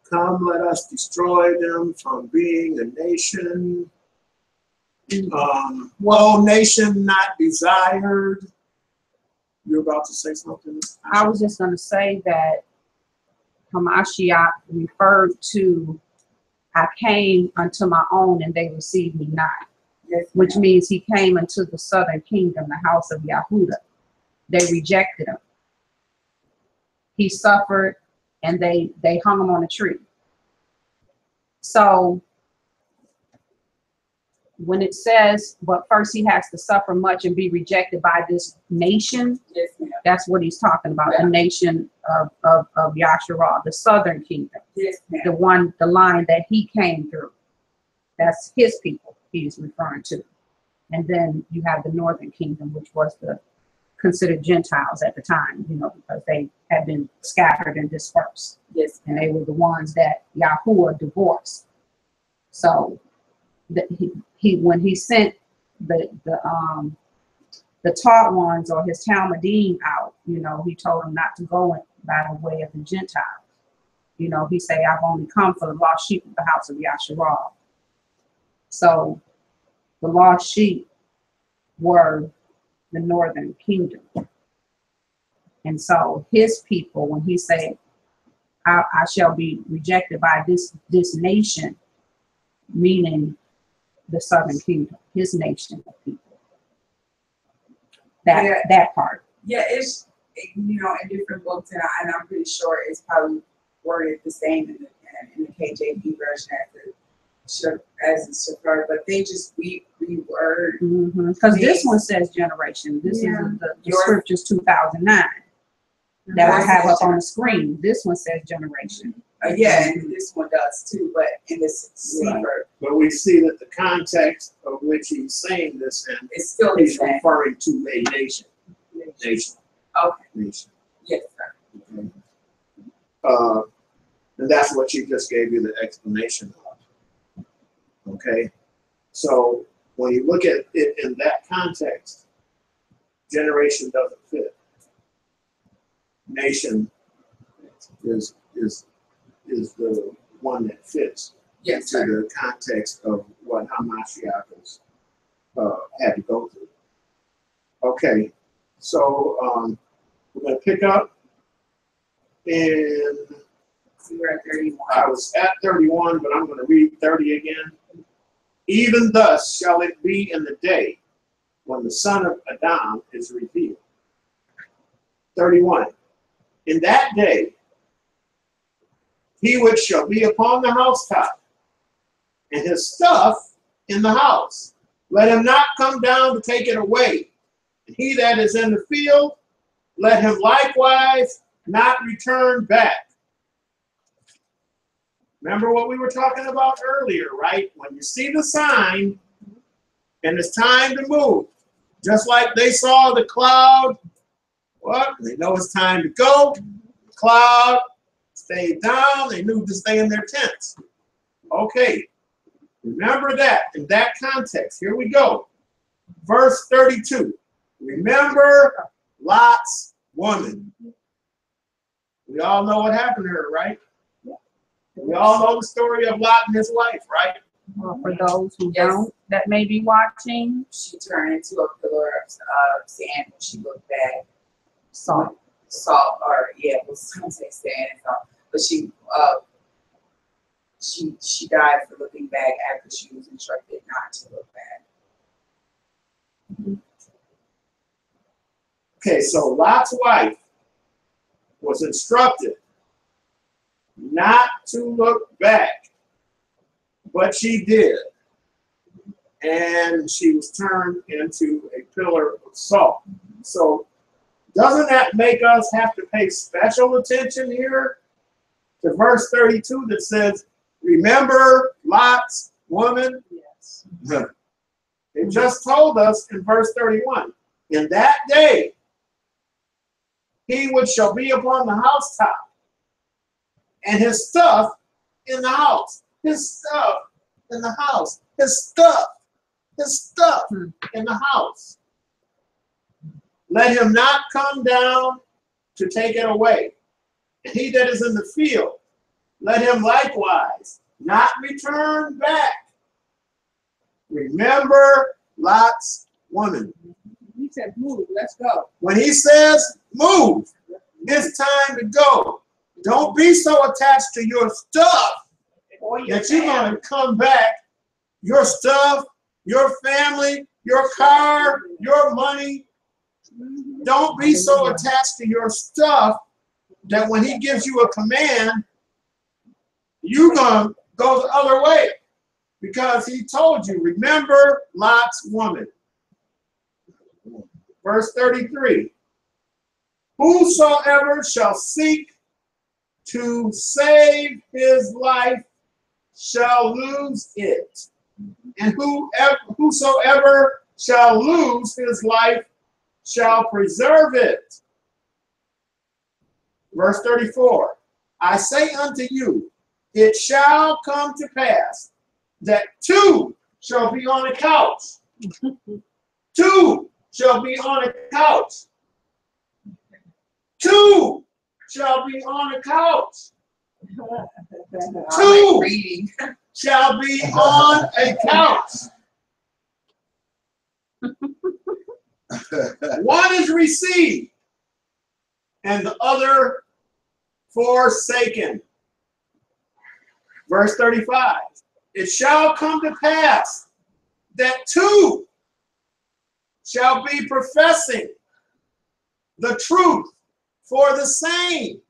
Come, let us destroy them from being a nation. Nation not desired. You're about to say something? I was just going to say that Hamashiach referred to, I came unto my own and they received me not. Yes, which means he came into the southern kingdom, the house of Yahudah. They rejected him. He suffered and they hung him on a tree. So when it says, but first he has to suffer much and be rejected by this nation, yes, that's what he's talking about, the nation of Yeshayah, the southern kingdom, yes, the line that he came through. That's his people he's referring to. And then you have the northern kingdom, which was the considered Gentiles at the time, you know, because they had been scattered and dispersed. yes, And they were the ones that Yahuwah divorced. So he when he sent the taught ones or his Talmudim out, you know, he told them not to go by the way of the Gentiles. You know, he said, I've only come for the lost sheep of the house of Yeshayah. So the lost sheep were the northern kingdom. And so his people, when he said, I shall be rejected by this nation, meaning the southern kingdom, his nation of people. That part. Yeah, it's, you know, in different books, and I'm pretty sure it's probably worded the same in the KJV version as the Shofar, but they just reword. Because this one says generation. This is the scriptures 2009 that I have up on the screen. This one says generation. Yeah, and this one does too, but in this Sefer, But we see that the context of which he's saying this in, it's still the he's same. referring to a nation. Nation. Okay. Nation. Yes, sir. Okay. And that's what she just gave you the explanation of. Okay? So when you look at it in that context, generation doesn't fit. Nation is the one that fits Yes, to sir. the context of what Hamashiach had to go through. Okay, so we're going to pick up in, We were at 31. I was at 31, but I'm going to read 30 again. Even thus shall it be in the day when the son of Adam is revealed. 31. In that day, he which shall be upon the housetop, and his stuff in the house, let him not come down to take it away. And he that is in the field, let him likewise not return back. Remember what we were talking about earlier, right? When you see the sign, and it's time to move, just like they saw the cloud, well, they know it's time to go. The cloud stayed down, they knew to stay in their tents. Okay, remember that in that context. Here we go. Verse 32. Remember Lot's woman. We all know what happened to her, right? We all know the story of Lot and his wife, right? For those who don't, that may be watching, She turned into a pillar of sand when she looked back. salt. Salt, or yeah, it was some say sand and salt. But she died for looking back after she was instructed not to look back. Okay, so Lot's wife was instructed not to look back, but she did. And she was turned into a pillar of salt. So doesn't that make us have to pay special attention here to verse 32 that says, remember Lot's woman? Yes. It just told us in verse 31, in that day, he which shall be upon the housetop, and his stuff in the house. His stuff in the house. His stuff in the house. Let him not come down to take it away. And he that is in the field, let him likewise not return back. Remember Lot's woman. He said, move, let's go. When he says move, it's time to go. Don't be so attached to your stuff that you're going to come back. Your stuff, your family, your car, your money. Don't be so attached to your stuff that when he gives you a command, you're going to go the other way. Because he told you, remember Lot's woman. Verse 33. Whosoever shall seek to save his life shall lose it. And whosoever shall lose his life shall preserve it. Verse 34. I say unto you, it shall come to pass that two shall be on a couch. Two shall be on a couch. Two shall be on a couch. Two Reading. shall be on a couch. One is received, and the other forsaken. Verse 35. It shall come to pass that two shall be professing the truth for the same.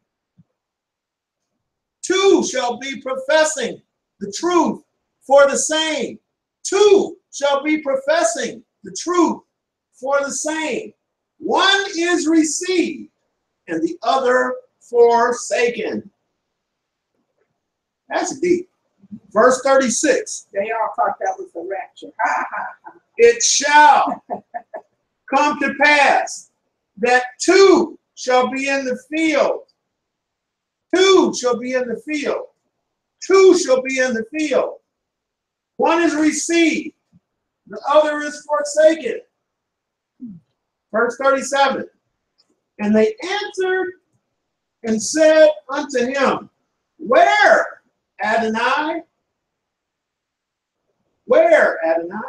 2 shall be professing the truth for the same. 2 shall be professing the truth for the same. 1 is received and the other forsaken. That's deep. Verse 36. They all thought that was the rapture. Ha ha ha. It shall come to pass that 2 shall be in the field. 2 shall be in the field. 2 shall be in the field. 1 is received, the other is forsaken. Verse 37. And they answered and said unto him, Where, Adonai? Where, Adonai?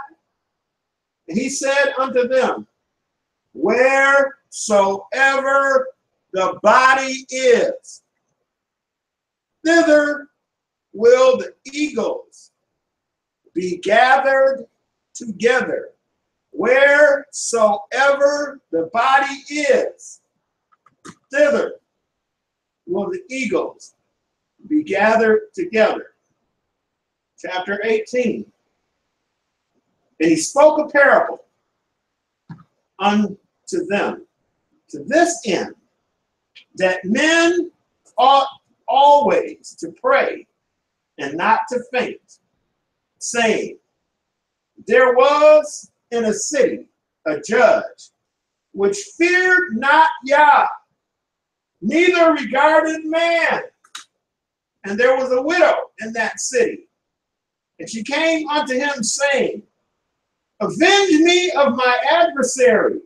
And he said unto them, Wheresoever the body is, thither will the eagles be gathered together. Wheresoever the body is, thither will the eagles be gathered together. Chapter 18. And he spoke a parable unto them, to this end, that men ought always to pray and not to faint, saying, There was in a city a judge, which feared not Yah, neither regarded man. And there was a widow in that city, and she came unto him, saying, Avenge me of my adversary.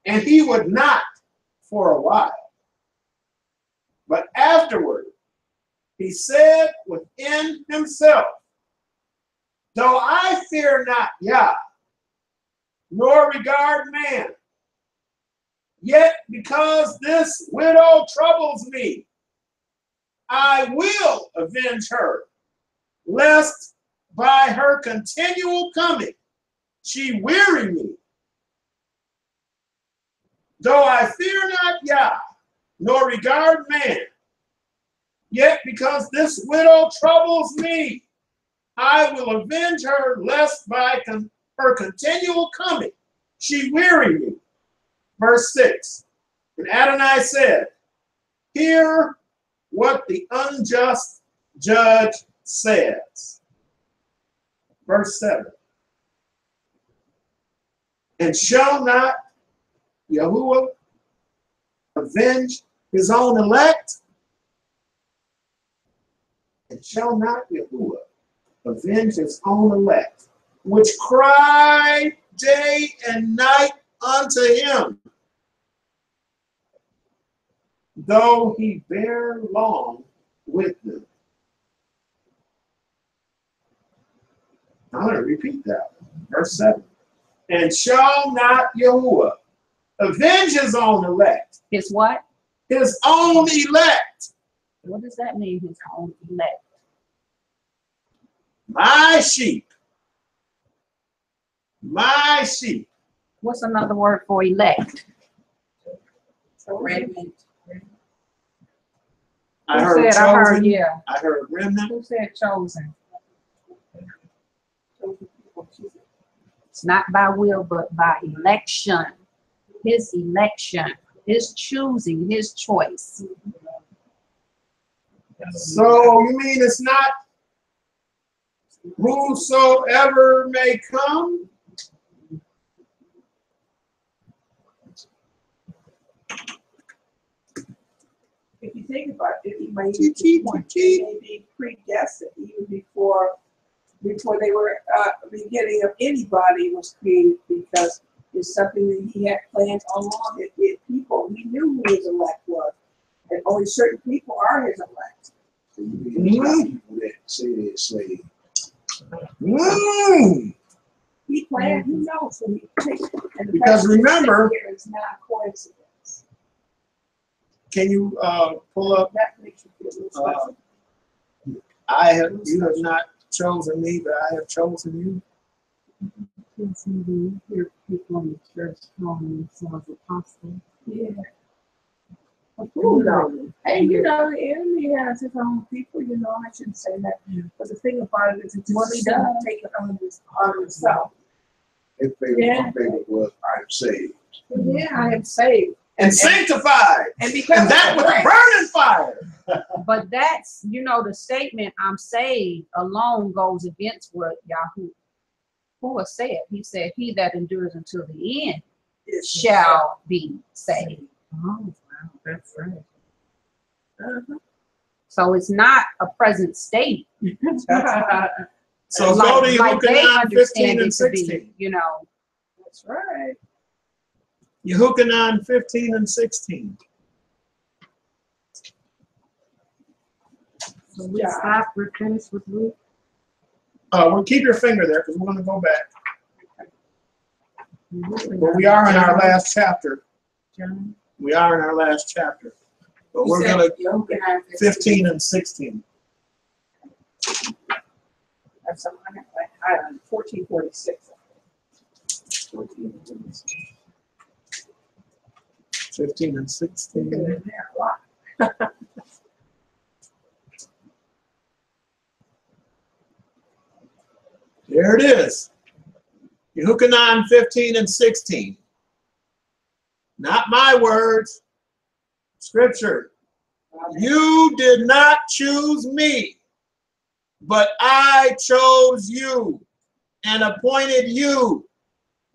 And he would not for a while. But afterward, he said within himself, Though I fear not Yah, nor regard man, yet because this widow troubles me, I will avenge her, lest by her continual coming she weary me. Though I fear not Yah, nor regard man, yet because this widow troubles me, I will avenge her, lest by her continual coming she weary me. Verse 6. And Adonai said, Hear what the unjust judge says. Verse 7. And shall not Yahuwah avenge his own elect? And shall not Yahuwah avenge his own elect, which cry day and night unto him, though he bear long with them? I'm going to repeat that. Verse 7. And shall not Yahuwah avenge his own elect? His what? His own elect. What does that mean, his own elect? My sheep. My sheep. What's another word for elect? Remnant. I Who heard said, chosen. I heard, yeah. I heard remnant. Who said chosen? It's not by will, but by election. His election, his choosing, his choice. So you mean it's not whosoever may come? If you think about it, it may be predestined even before they were beginning of anybody was created, because it's something that he had planned all along. People, he knew who his elect was, and only certain people are his elect. He planned, he knows, so he takes it. And Because remember, it's not a coincidence. can you pull up? That makes you feel a little special. You have not chosen me, but I have chosen you. Yes, indeed. Hear people in the church calling themselves apostles. Yeah. Who knows? Hey, you know, the enemy has his own people, you know, I shouldn't say that. But the thing about it is it's what he does take it on himself. His favorite was, I am saved. Yeah, I am saved. And sanctified. And because And that was burning fire. But that's, you know, the statement, I'm saved, alone goes against what Yahuwah said. He said, he that endures until the end shall be saved. Oh, wow, that's right. So it's not a present state. So like, go to like they Yehukanan 15 understand and it to be, 16. you know. That's right. Yehukanan 15 and 16. So we stop, we're finished with Luke. Well, keep your finger there because we're going to go back. But we are in our last chapter. We are in our last chapter. But we're going to 15 and 16. That's something I had 1446. 15 and 16. There a lot. There it is. Yehukanan 15 and 16. Not my words. Scripture. You did not choose me, but I chose you and appointed you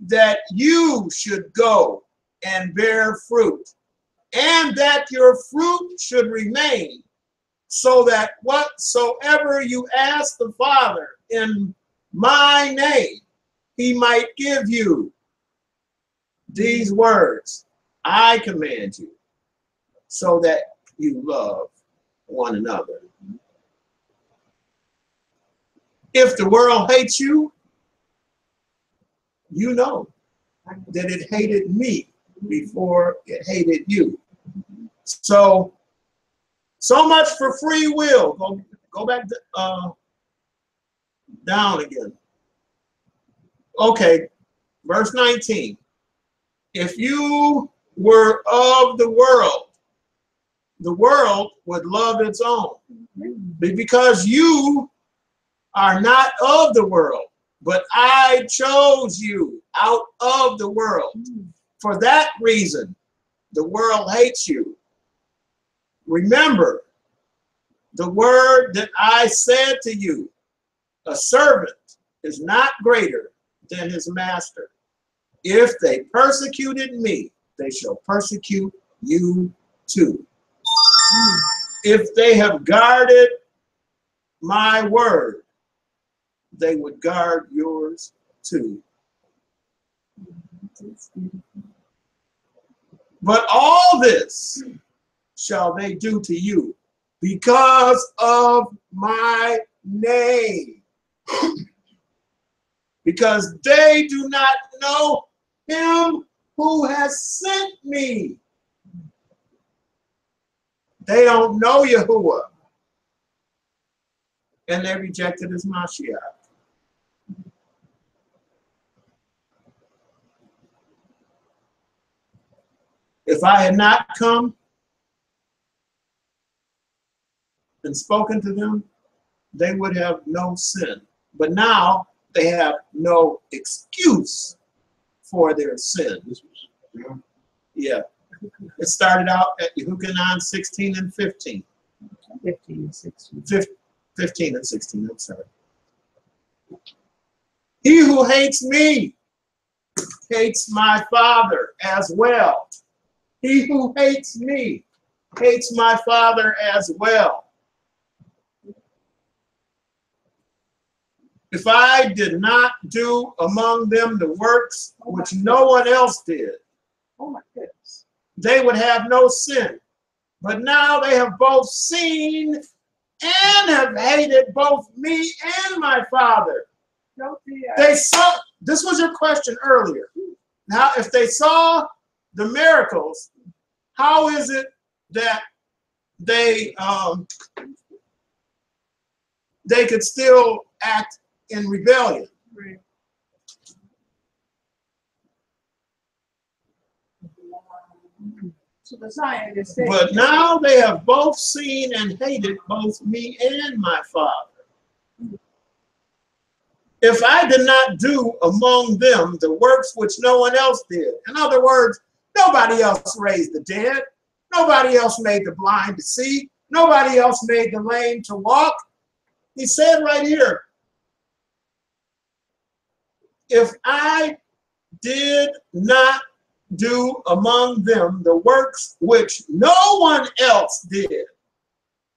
that you should go and bear fruit, and that your fruit should remain, so that whatsoever you ask the Father in my name, he might give you. These words I command you, so that you love one another. If the world hates you, you know that it hated me before it hated you. So much for free will. Go back to, down again. Okay, verse 19. If you were of the world would love its own. But because you are not of the world, but I chose you out of the world. For that reason, the world hates you. Remember the word that I said to you, a servant is not greater than his master. If they persecuted me, they shall persecute you too. If they have guarded my word, they would guard yours too. But all this shall they do to you because of my name, because they do not know him who has sent me. They don't know Yahuwah, and they rejected his Mashiach. If I had not come and spoken to them, they would have no sin. But now they have no excuse for their sin. Yeah. It started out at Yehukanan 16 and 15. 15 and 16. 15 and 16, I'm sorry. He who hates me hates my Father as well. He who hates me hates my Father as well. If I did not do among them the works which no one else did, Oh my goodness. they would have no sin. But now they have both seen and have hated both me and my Father. They saw, this was your question earlier. Now, if they saw the miracles, how is it that they could still act in rebellion? So the sign is saying, But now they have both seen and hated both me and my Father. If I did not do among them the works which no one else did. In other words, nobody else raised the dead. Nobody else made the blind to see. Nobody else made the lame to walk. He said right here, if I did not do among them the works which no one else did,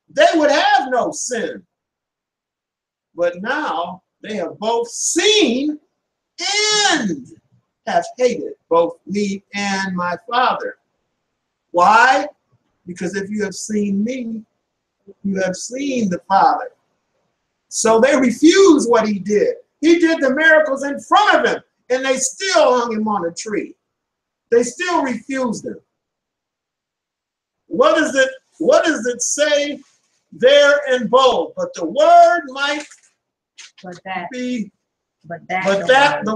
they would have no sin. But now they have both seen and have hated both me and my Father. Why? Because if you have seen me, you have seen the Father. So they refuse what he did. He did the miracles in front of him, and they still hung him on a tree. They still refused him. What does it say there in bold? But the word might be, but that the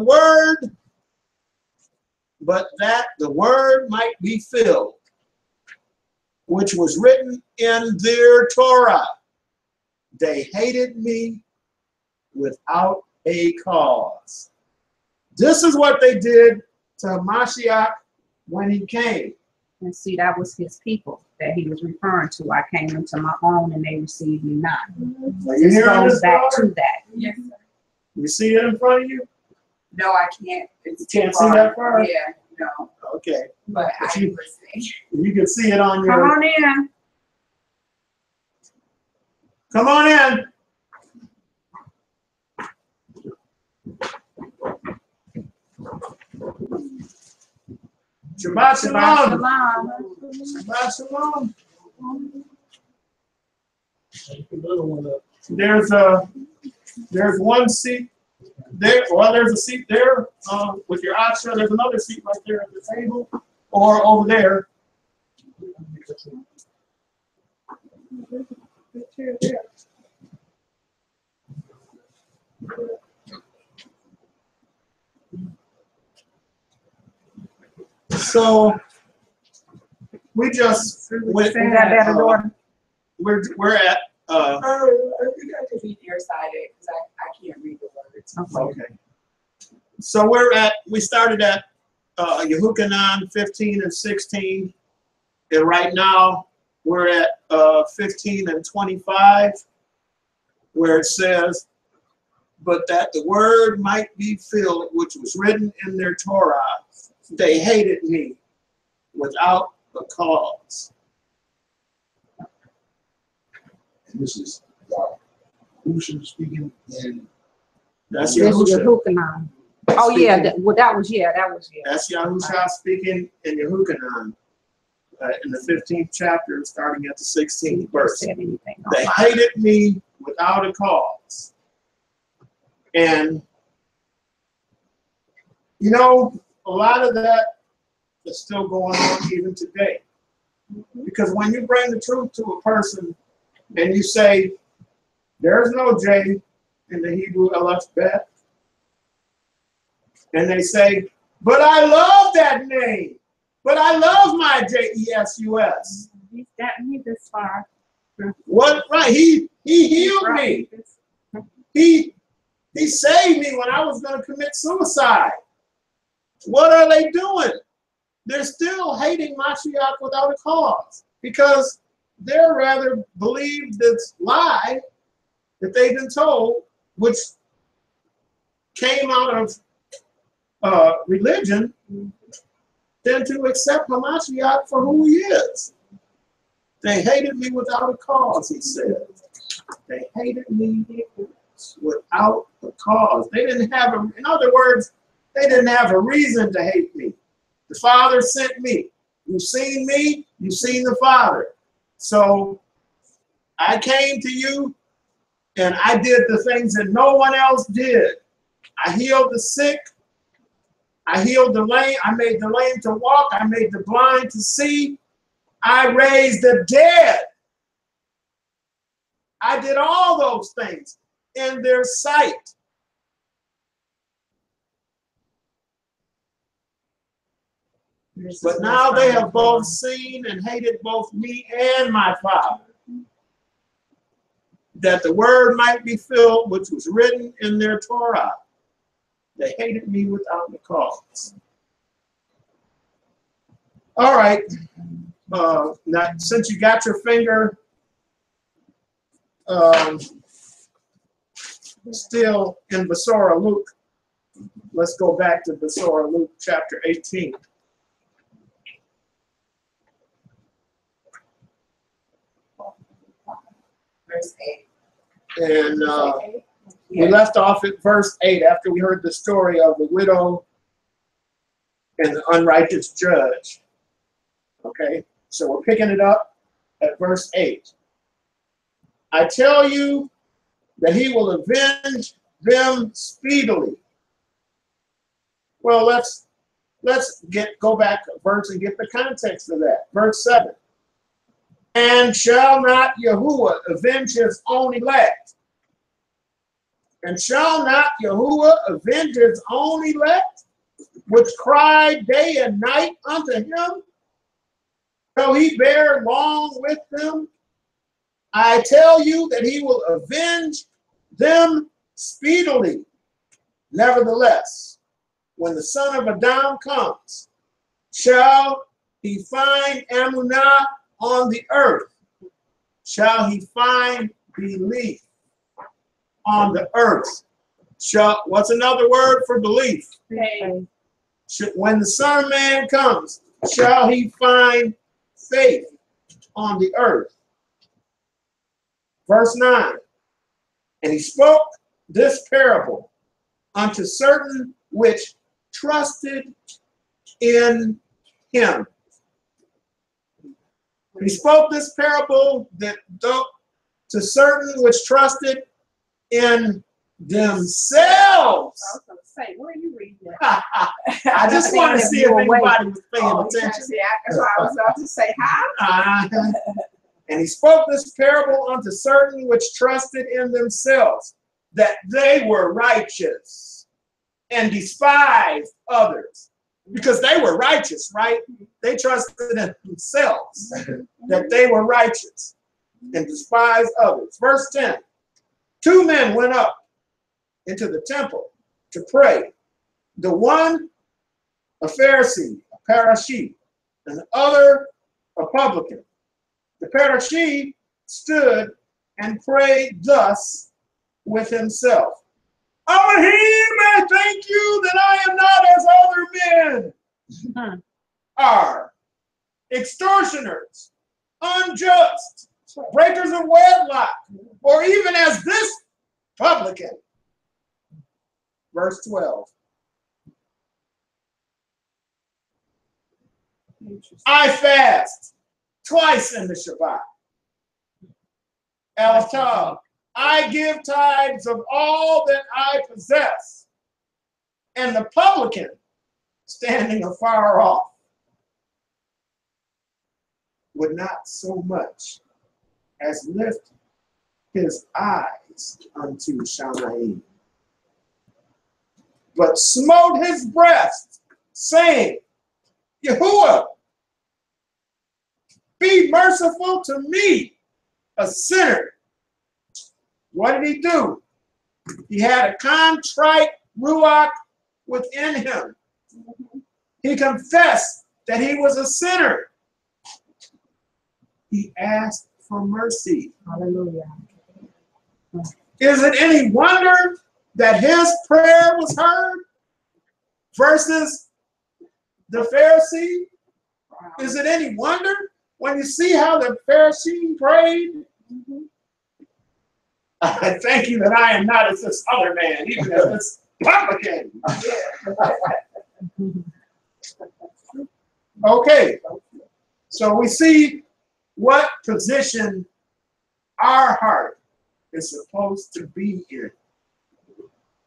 word might be filled, which was written in their Torah. They hated me without a cause. This is what they did to Mashiach when he came. And see, that was his people that he was referring to. I came into my own and they received me not. You This goes back to that. Yes, sir. You see it in front of you? No, I can't. It's You can't too see far. that far? Yeah, no. Okay. But But I you- listening. You can see it on Come your. on in. Come on in. Shabbat shalom. Shalom. Shabbat shalom. There's one seat there. Well, there's a seat there with your eyes shut. There's another seat right there at the table, or over there. So we just went. Is that better, daughter? We're at. You got to be nearsighted because I can't read the words. Okay. So we started at Yehukanan 15 and 16, and right now we're at 15 and 25, where it says, but that the word might be filled, which was written in their Torah, they hated me without a cause. And this is Yahusha speaking, and That's This is Yahusha. Yehukanan. Oh yeah, that was yeah. That's Yahusha speaking in Yehukanan in the 15th chapter, starting at the 16th verse. Said anything. They hated me without a cause. And, you know, a lot of that is still going on even today. Because when you bring the truth to a person and you say, there's no J in the Hebrew Aleph Bet, and they say, but I love that name. But I love my J-E-S-U-S. He's gotten me this far. What? Right. He healed me. He saved me when I was going to commit suicide. What are they doing? They're still hating Mashiach without a cause because they're rather believe this lie that they've been told, which came out of religion, than to accept Mashiach for who he is. They hated me without a cause, he said. They hated me without a cause. They didn't have a, in other words, they didn't have a reason to hate me. The Father sent me. You've seen me, you've seen the Father. So I came to you and I did the things that no one else did. I healed the sick. I healed the lame. I made the lame to walk. I made the blind to see. I raised the dead. I did all those things in their sight. But now they have both seen and hated both me and my Father, that the word might be filled, which was written in their Torah. They hated me without the cause. All right. Now, since you got your finger still in Besorah Luke, let's go back to Besorah Luke chapter 18. Verse 8. And we left off at verse 8 after we heard the story of the widow and the unrighteous judge. Okay, so we're picking it up at verse 8. I tell you that he will avenge them speedily. Well, let's go back a verse and get the context of that. Verse 7. And shall not Yahuwah avenge his own elect? And shall not Yahuwah avenge his own elect, which cry day and night unto him? Shall he bear long with them? I tell you that he will avenge them speedily. Nevertheless, when the Son of Adam comes, shall he find Amunah on the earth? Shall he find belief on the earth? What's another word for belief? Faith. When the Son of Man comes, shall he find faith on the earth? Verse 9. And he spoke this parable unto certain which trusted in him. He spoke this parable to certain which trusted in themselves. I was going to say, where are you reading that? I just want to see if anybody was paying attention. That's why I was about to say, how? And he spoke this parable unto certain which trusted in themselves, that they were righteous, and despised others. Because they were righteous, right? They trusted in themselves, that they were righteous, and despised others. Verse 10. 2 men went up into the temple to pray. The one, a Pharisee, a Pharisee, and the other, a publican. The Pharisee stood and prayed thus with himself. Elohim, I thank you that I am not as other men are, extortioners, unjust, breakers of wedlock, or even as this publican. Verse 12. I fast twice in the Shabbat. Aleph, I give tithes of all that I possess. And the publican, standing afar off, would not so much as lift his eyes unto Shamayim, but smote his breast, saying, Yahuwah, be merciful to me, a sinner. What did he do? He had a contrite ruach within him. He confessed that he was a sinner. He asked for mercy. Hallelujah. Is it any wonder that his prayer was heard versus the Pharisee? Is it any wonder when you see how the Pharisee prayed? I thank you that I am not as this other man, even as this publican. Okay, so we see what position our heart is supposed to be in.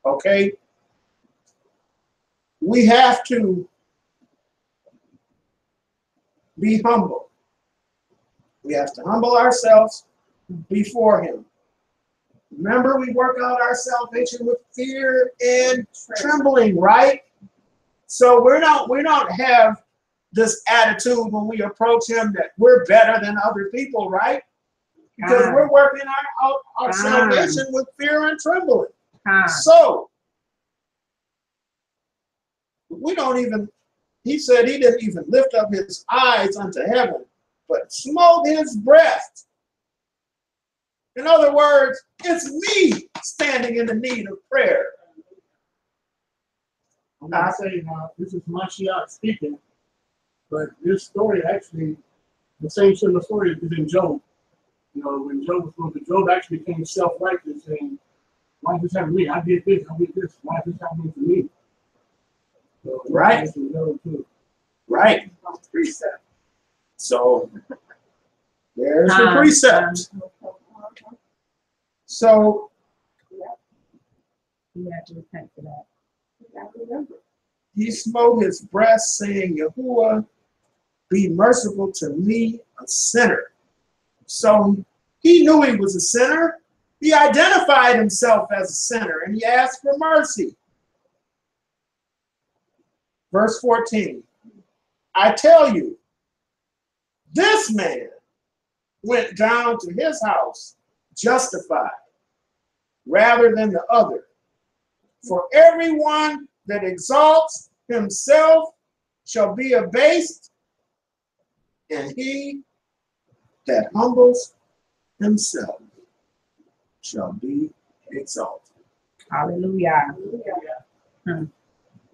Okay? We have to be humble. We have to humble ourselves before him. Remember, we work out our salvation with fear and trembling, right? So we don't have this attitude when we approach him that we're better than other people, right? Because we're working our salvation with fear and trembling. So, we don't even, he said he didn't even lift up his eyes unto heaven, but smote his breast. In other words, it's me standing in the need of prayer. I'm not saying this is Mashiach speaking, but this story actually, the same similar story is in Job. You know, when Job was going to, Job actually became self-righteous, saying, why is this happening to me? I did this, I did this. Why is this happening to me? So, right. Right. Precept. So, there's the precept. So, you have to repent for that. Remember. He smote his breast, saying, Yahuwah, be merciful to me, a sinner. So he knew he was a sinner. He identified himself as a sinner, and he asked for mercy. Verse 14, I tell you, this man went down to his house justified rather than the other. For everyone that exalts himself shall be abased, and he that humbles himself shall be exalted. Hallelujah.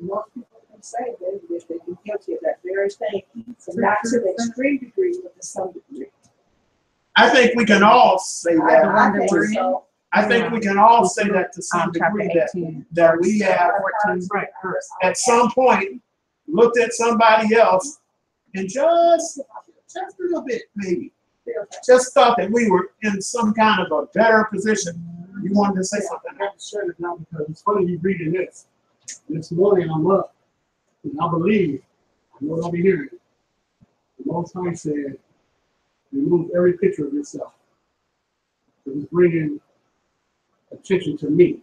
Most people can say they've been guilty of that very thing, so not to the extreme degree, but to some degree. I think we can all say that. I think so. I think we can all say that to some degree, that we have at some point looked at somebody else and just a little bit maybe, just thought that we were in some kind of a better position. You wanted to say something? I have to share it now because it's funny you reading this. This morning I'm up, and I believe, I know what I'll be hearing. The Most High said, remove every picture of yourself. It was bringing attention to me.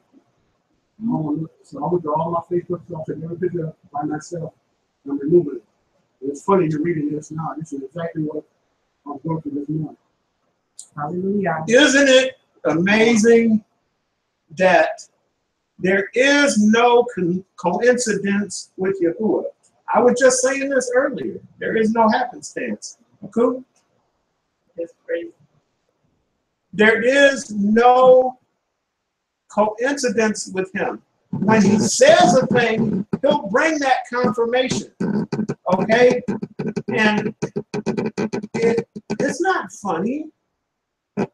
So I would draw all my Facebook stuff and every picture by myself and remove it. It's funny you're reading this now. This is exactly what I'm going through this morning. Hallelujah. Isn't it amazing that there is no coincidence with Yahuwah? I was just saying this earlier. There is no happenstance. Cool? It's crazy. There is no coincidence with him. When he says a thing, he'll bring that confirmation. Okay? And it's not funny.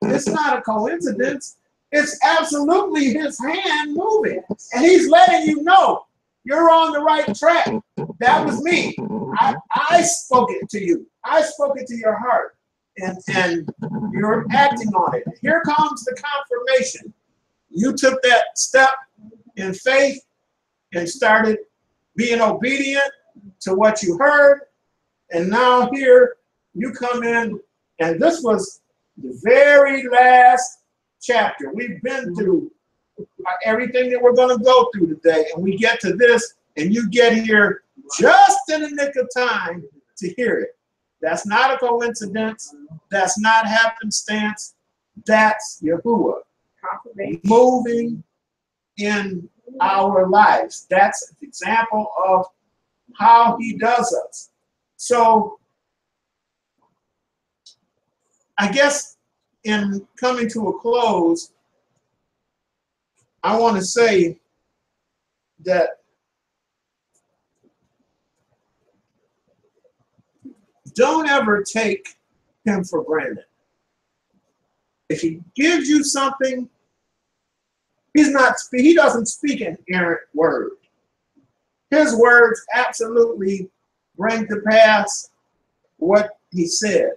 It's not a coincidence. It's absolutely his hand moving. And he's letting you know you're on the right track. That was me. I spoke it to you. I spoke it to your heart. And you're acting on it. Here comes the confirmation. You took that step in faith and started being obedient to what you heard. And now here you come in, and this was the very last chapter. We've been through everything that we're going to go through today, and we get to this, and you get here just in the nick of time to hear it. That's not a coincidence. That's not happenstance. That's Yahuwah moving in our lives. That's an example of how he does us. So I guess in coming to a close, I want to say that don't ever take him for granted. If he gives you something, he doesn't speak an errant word. His words absolutely bring to pass what he said.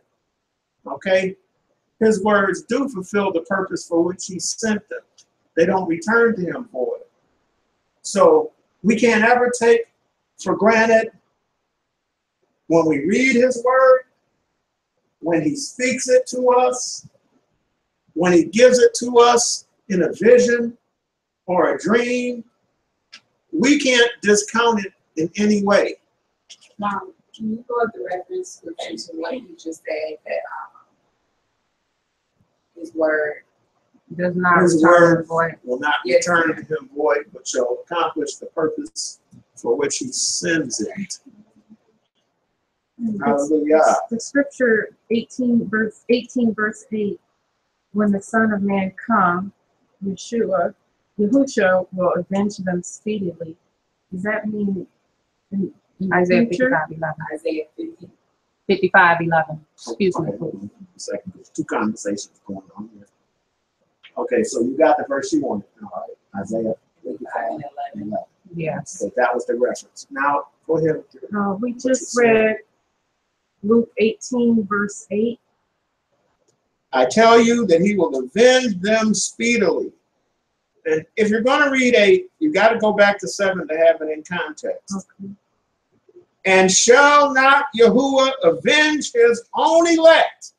Okay? His words do fulfill the purpose for which he sent them. They don't return to him for it. So we can't ever take for granted when we read his word, when he speaks it to us, when he gives it to us in a vision or a dream. We can't discount it in any way. Can you go up the reference scripture to what you just said that his word Does not His return word void. will not Yes. return to him void, but shall accomplish the purpose for which he sends it. Hallelujah. The scripture 18 verse 8, when the Son of Man come, Yeshua will avenge them speedily. Does that mean in Isaiah future? 55:11. Isaiah 50. 55:11. Excuse me. Okay, hold on a second. There's two conversations going on here. Okay, so you got the verse you wanted. All right, Isaiah 55 and 11. Yes. So that was the reference. Now, go ahead. We just read Luke 18 verse 8. I tell you that he will avenge them speedily. And if you're going to read 8, you got to go back to 7 to have it in context. Okay. And shall not Yahuwah avenge his own elect,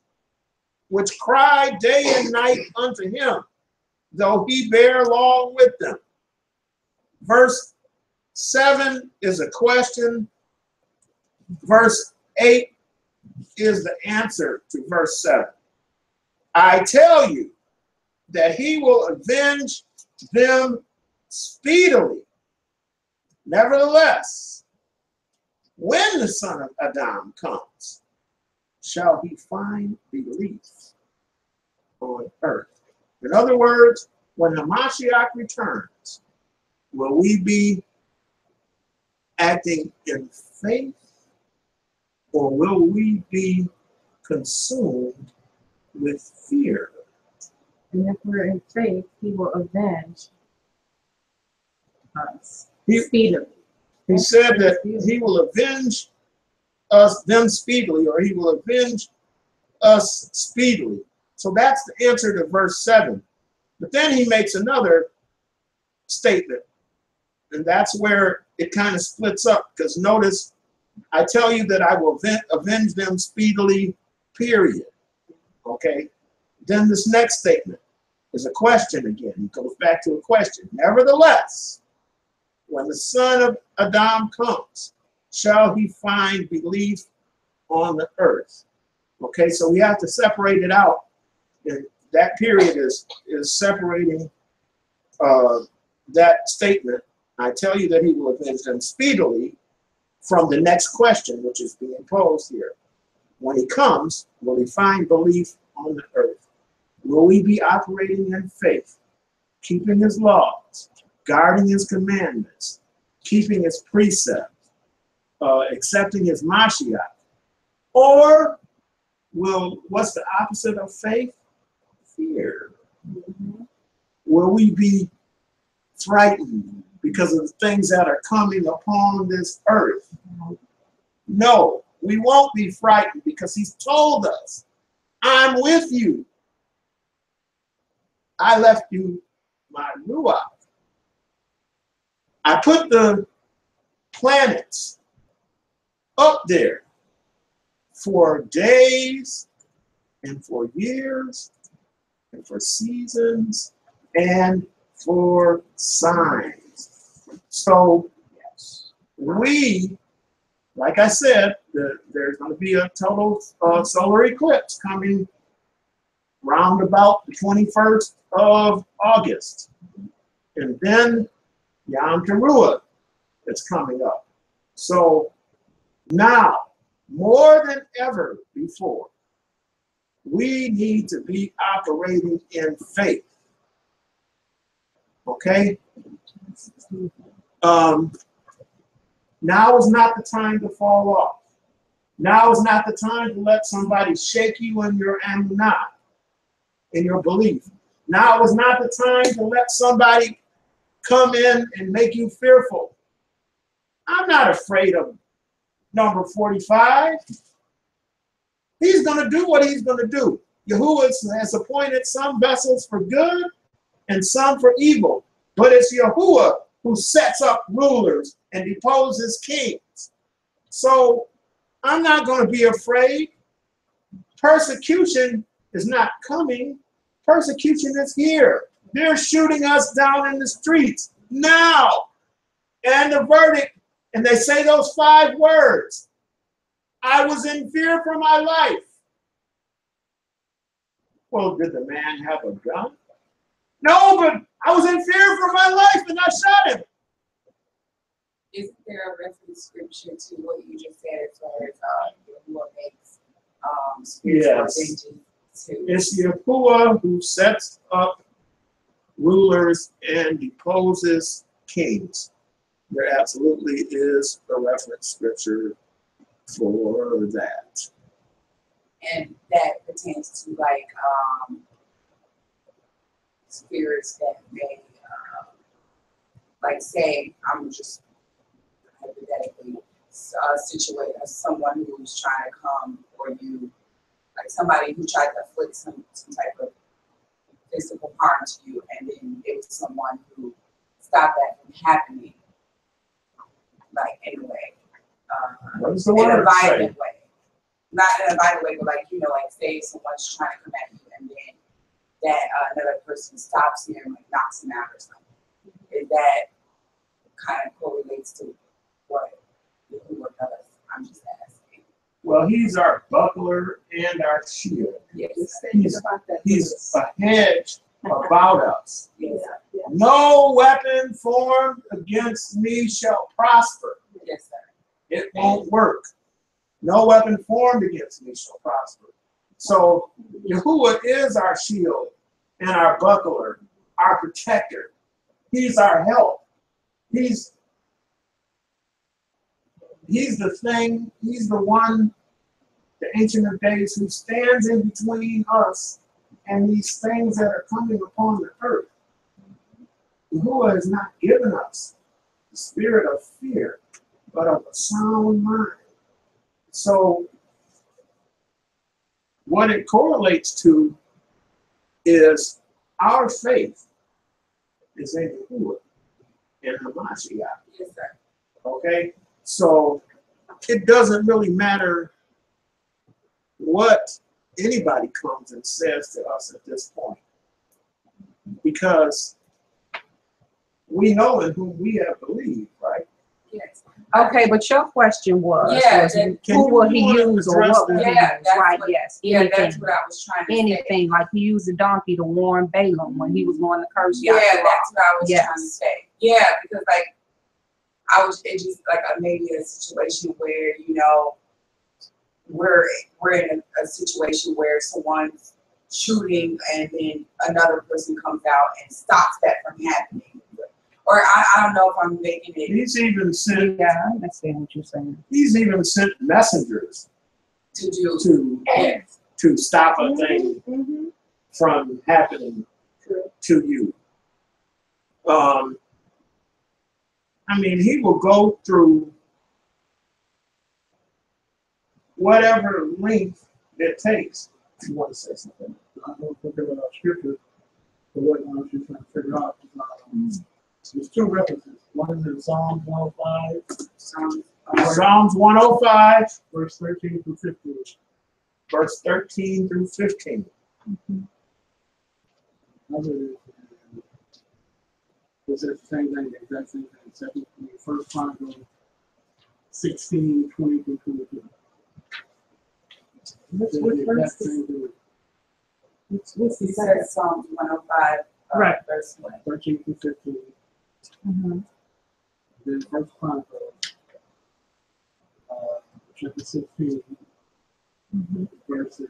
which cry day and night unto him, though he bear long with them? Verse 7 is a question. Verse 8 is the answer to verse 7. I tell you that he will avenge them speedily. Nevertheless, when the Son of Adam comes, shall he find belief on earth? In other words, when Hamashiach returns, will we be acting in faith, or will we be consumed with fear? And if we're in faith, he will avenge us He- speedily. He said that he will avenge them speedily, or he will avenge us speedily. So that's the answer to verse 7. But then he makes another statement, and that's where it kind of splits up, because notice, I tell you that I will avenge them speedily, period. Okay? Then this next statement is a question again. He goes back to a question. Nevertheless, when the Son of Adam comes, shall he find belief on the earth? Okay, so we have to separate it out. And that period is separating that statement. I tell you that he will avenge them speedily, from the next question, which is being posed here. When he comes, will he find belief on the earth? Will we be operating in faith, keeping his laws, guarding his commandments, keeping his precepts, accepting his Mashiach? Or what's the opposite of faith? Fear. Will we be frightened because of the things that are coming upon this earth? No, we won't be frightened, because he's told us, I'm with you. I left you my ruach. I put the planets up there for days and for years and for seasons and for signs. So we, like I said, there's going to be a total solar eclipse coming round about the 21st of August. And then Yom Teruah is coming up. So now, more than ever before, we need to be operating in faith. Okay? Now is not the time to fall off. Now is not the time to let somebody shake you in your amunah, in your belief. Now is not the time to let somebody come in and make you fearful. I'm not afraid of number 45. He's going to do what he's going to do. Yahuwah has appointed some vessels for good and some for evil. But it's Yahuwah who sets up rulers and deposes kings. So I'm not going to be afraid. Persecution is not coming. Persecution is here. They're shooting us down in the streets now. And the verdict, and they say those 5 words. I was in fear for my life. Well, did the man have a gun? No, but I was in fear for my life and I shot him. Isn't there a reference scripture to what you just said as far as Yahuwah makes spiritual vengeance to? It's Yahuwah who sets up rulers and deposes kings. There absolutely is a reference scripture for that. And that pertains to like spirits that may, like say, I'm just hypothetically situate as someone who's trying to come, or you, like somebody who tried to afflict some type of physical harm to you, and then it was someone who stopped that from happening, like in a way, What does the in word a say? violent way. Not in a violent way, but like, you know, like say someone's trying to come at you and then that another person stops him and knocks him out or something. Is that kind of correlates to what Yahuwah does? I'm just asking. Well, he's our buckler and our shield. Yes. He's a hedge about us. Yes. No weapon formed against me shall prosper. Yes, sir. It won't work. No weapon formed against me shall prosper. So Yahuwah is our shield and our buckler, our protector. He's our help. He's the thing, he's the one, the Ancient of Days, who stands in between us and these things that are coming upon the earth. Yahuwah has not given us the spirit of fear, but of a sound mind. So what it correlates to is our faith is in Yahuwah and Hamashiach. Yes, sir. Okay? So it doesn't really matter what anybody comes and says to us at this point, because we know in whom we have believed, right? Yes. Okay, but your question was, Yeah, who will he use or what will he use? Yeah, that's Right, what- yes. Yeah, Anything. that's what I was trying to say. Anything, like he used a donkey to warn Balaam when he was going to curse Yeah, Yahshua. that's what I was Yes. trying to say. Yeah, because like it just like maybe a situation where, you know, we're in a situation where someone's shooting and then another person comes out and stops that from happening. Or I don't know if I'm making it He's even sent Yeah, I understand what you're saying. he's even sent messengers to do. to stop a thing from happening to you. I mean, he will go through whatever length it takes. If you want to say something. I don't think about scripture, but what I was just trying to figure out. There's two references. One is in Psalm 105, Psalms 105, verse 13 through 15. verse 13 through 15. It says the same thing, the exact same thing. First Chronicles 16, 20 through 22. Which verse is- What's the He second? said Psalms 105, Right. verse 1. 13 through 15. Then First Chronicles, chapter 16, verses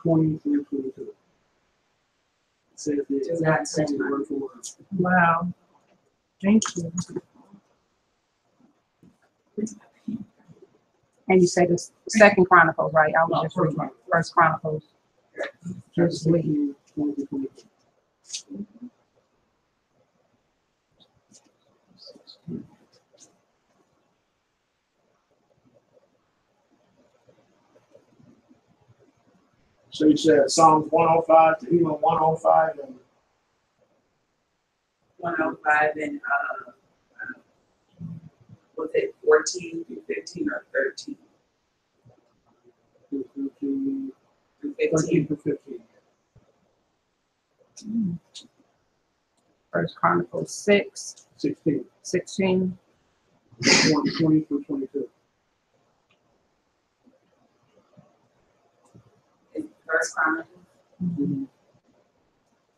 20 through 22. It says the exact same word for word. Wow. Thank you. And you say the Second Chronicles, right? I was No, just First reading Chronicles. First Chronicles. Chapter 16, 20 through 22. So you said Psalms 105, Tehillim 105, and 105 and was it 14 through 15 or 13 through 15? 13 through 15. First Chronicles 6, 16. 16. 20 through 22. First Chronicles.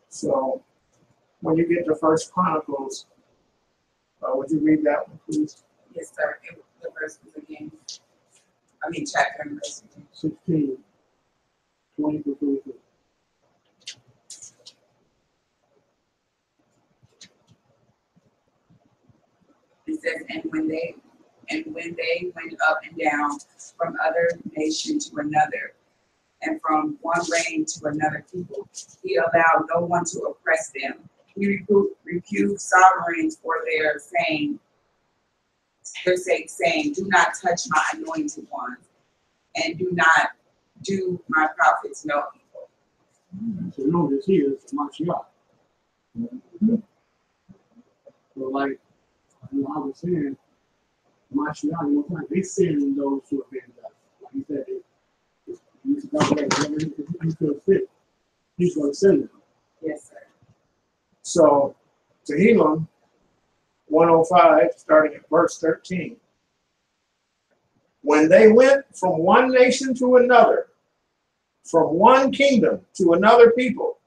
So when you get to First Chronicles, would you read that one, please? Yes, sir. The verse was again. Chapter and verse. 16, 20 to 22. It says, and when they went up and down from other nation to another, and from one reign to another people, he allowed no one to oppress them. He rebuked sovereigns for their sake, saying, do not touch my anointed ones, and do not do my prophets no evil. So notice here is Mashiach. So like, I was saying, Mashiach, they send those who have been done. Like he said, he could fit. He's going to send them. Yes, sir. So Tehillim 105, starting at verse 13. When they went from one nation to another, from one kingdom to another people,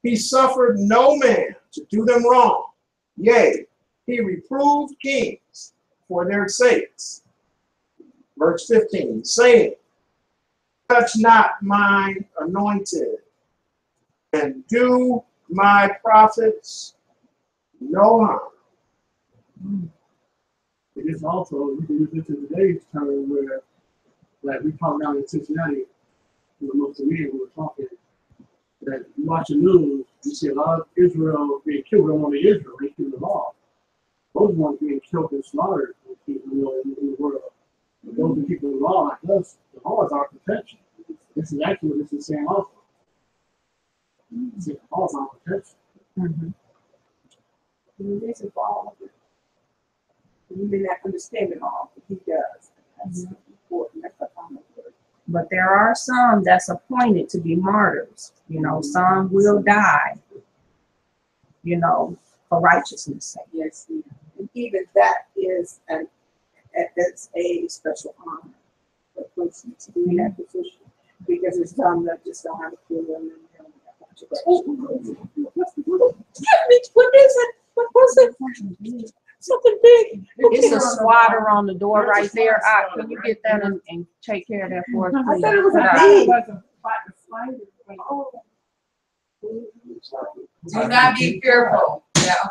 he suffered no man to do them wrong. Yea, he reproved kings for their sakes. Verse 15, saying, touch not mine anointed, and do my prophets no harm. It is also, you can use this in today's term where, like we talked down in Cincinnati, most of me, we were talking, that you watch the news, you see a lot of Israel being killed. We don't want Israel, they kill them all. Those ones being killed and slaughtered in the world. But those who keep the law like us, the law is our protection. This is actually what this is saying also. The law is our protection. The reason for all of it. You may not understand it all, but he does. That's important. That's the common word. But there are some that's appointed to be martyrs. You know, some will die, you know, for righteousness' sake. Yes, and even that is that's a special honor for a person to be in that position, because it's some that just don't have a clue and then what is it? What was it? Something big. It's a swatter on the door right there. Can you get that and take care of that for us, I please? thought it was a Put bee. Oh. Do not be fearful. Yeah.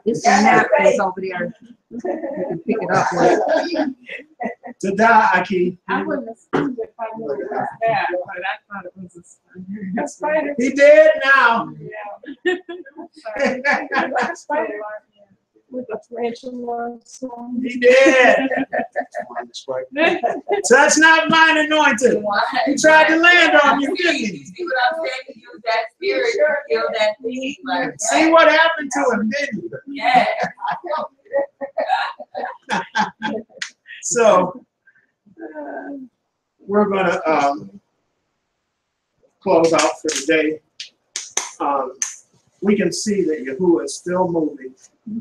It's some napkins over there. You can pick it up with. To die, Aki. I wouldn't assume if I knew it was that, but I thought it was a spider. He dead now. Yeah. Like a spider with a tarantula. He dead. Touch not mine anointed. He tried to land on you, didn't You he? see what I'm saying? You use that spirit to kill that thing. Like, See what happened to him, didn't you? yeah. So we're gonna close out for today. We can see that Yahuwah is still moving.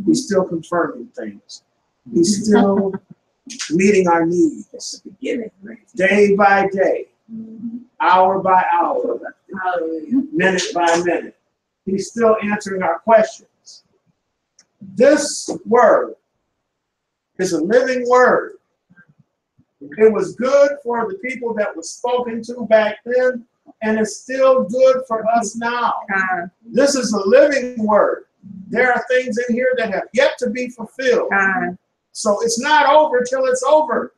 He's still confirming things. He's still meeting our needs day by day, hour by hour, minute by minute. He's still answering our questions. This word is a living word. It was good for the people that was spoken to back then, and it's still good for us now. This is a living word. There are things in here that have yet to be fulfilled. So it's not over till it's over.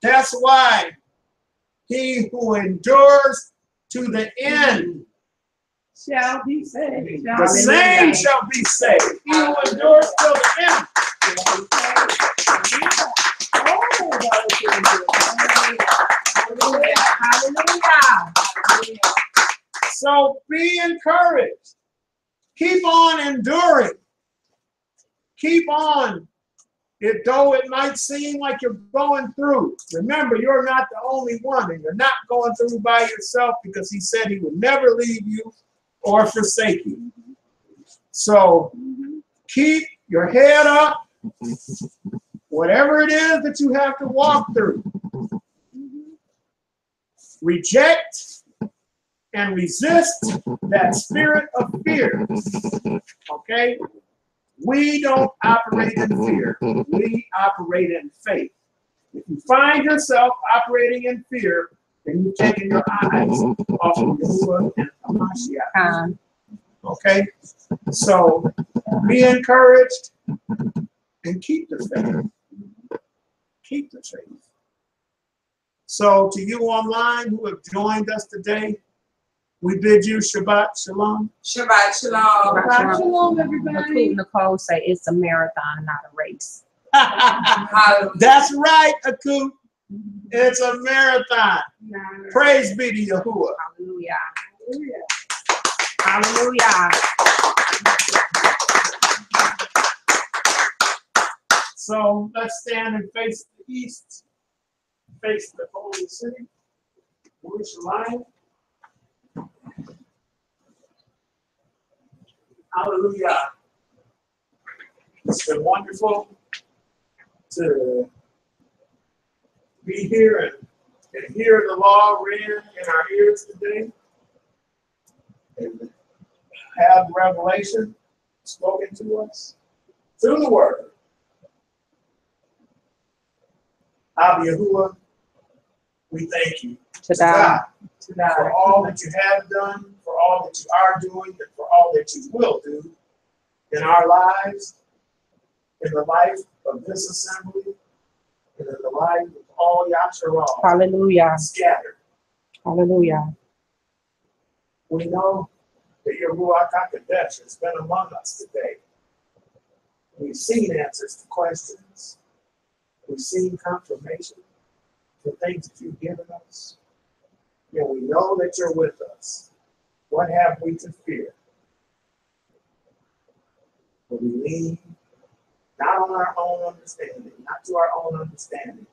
That's why he who endures to the end, Shall be saved. the same shall be saved. He who endures till the end. Hallelujah. So be encouraged. Keep on enduring. Keep on. Though it might seem like you're going through, remember, you're not the only one, and you're not going through by yourself, because he said he would never leave you or forsake you. So keep your head up, whatever it is that you have to walk through. reject and resist that spirit of fear. Okay? We don't operate in fear. We operate in faith. If you find yourself operating in fear, then you've taken your eyes off of Yahuwah and Hamashiach. Okay? So be encouraged and keep the faith. Keep the faith. So to you online who have joined us today, we bid you Shabbat Shalom. Shabbat Shalom. Shabbat Shalom, everybody. Nicole say it's a marathon, not a race. That's right, Akut. It's a marathon. Praise be to Yahuwah. Hallelujah. Hallelujah. Hallelujah. So let's stand and face the east, face the holy city, Jerusalem. Hallelujah. It's been wonderful to be here and hear the law read in our ears today and have revelation spoken to us through the word. Abba Yahuwah, we thank you To God. for all that you have done, for all that you are doing, and for all that you will do in our lives, in the life of this assembly, and in the life of all Yashara Hallelujah. scattered. Hallelujah. We know that your Ruach HaKodesh has been among us today. We've seen answers to questions. We've seen confirmation for things that you've given us. And we know that you're with us. What have we to fear? But we lean not on our own understanding, not to our own understanding,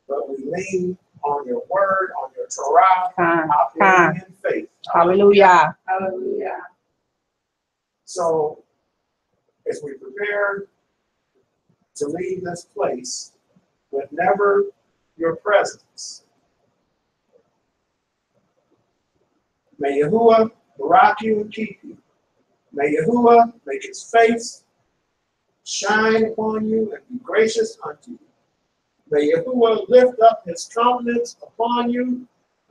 but we lean on your word, on your Torah, operating in faith. Hallelujah. Hallelujah. So, as we prepare to leave this place, but never your presence, may Yahuwah rock you and keep you. May Yahuwah make his face shine upon you and be gracious unto you. May Yahuwah lift up his countenance upon you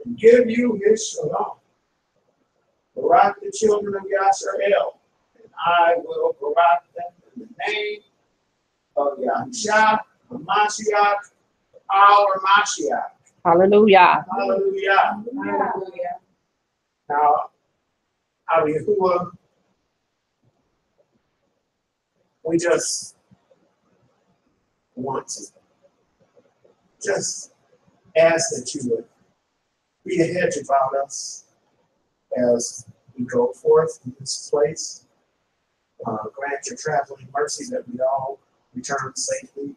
and give you his shalom. Barak the children of Yashayah, and I will barak them in the name of Yeshayah, Hamashiach, our Mashiach. Hallelujah. Hallelujah. Hallelujah. Now, Abba Yahuwah, we just want to just ask that you would be a hedge about us as we go forth in this place. Grant your traveling mercy that we all return safely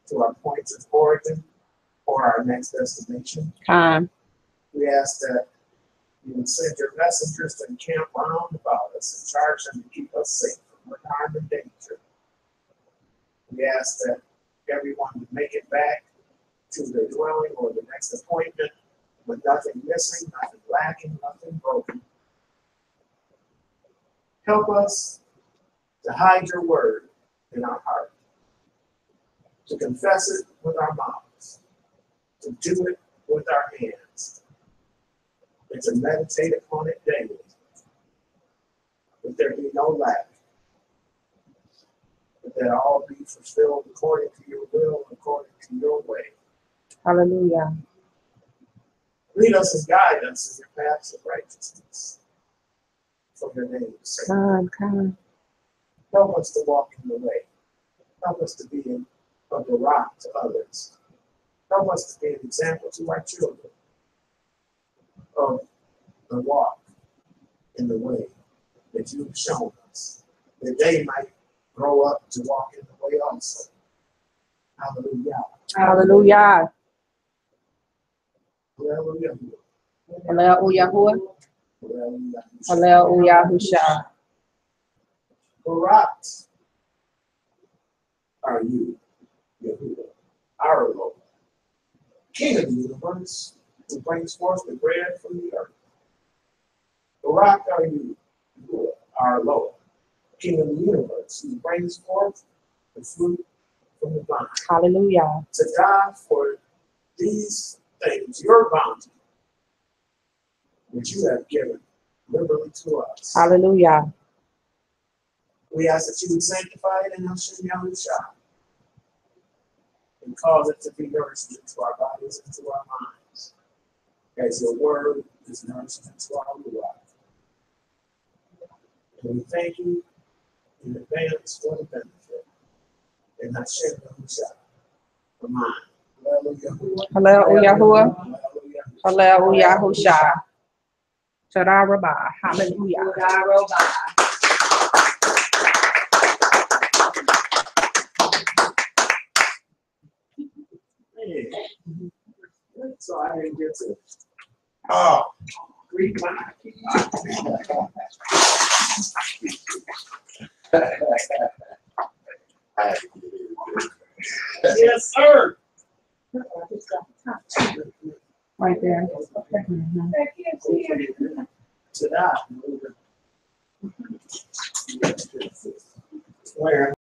to our points of origin or our next destination. We ask that you would send your messengers to encamp round about us and charge them to keep us safe from harm and danger. We ask that everyone would make it back to their dwelling or the next appointment with nothing missing, nothing lacking, nothing broken. Help us to hide your word in our heart, to confess it with our mouths, to do it with our hands, and to meditate upon it daily, that there be no lack, but that all be fulfilled according to your will and according to your way. Hallelujah. Lead us and guide us in your paths of righteousness. For your name's sake. Help us to walk in the way. Help us to be a barak to others. Help us to be an example to our children of the walk in the way that you've shown us, that they might grow up to walk in the way also. Hallelujah. Hallelujah. Hallelujah. Hallelujah. Hallelujah. Hallelujah. Barak are you, Yahuwah, our Lord, King of the universe, who brings forth the bread from the earth. Barak are you, our Lord, King of the universe, who brings forth the fruit from the vine. Hallelujah. To God for these things, your bounty, which you have given liberally to us. Hallelujah. We ask that you would sanctify it in Yeshayah and cause it to be nourishment to our bodies and to our minds, as your word is nourishment to our life. And we thank you in advance for the benefit. And Yeshayah. Amen. Hallelujah. Hallelujah. Hallelujah. Diďbre. Hallelujah. So I didn't get to greet my yes, sir. Right there. I can't see it. To that. Where?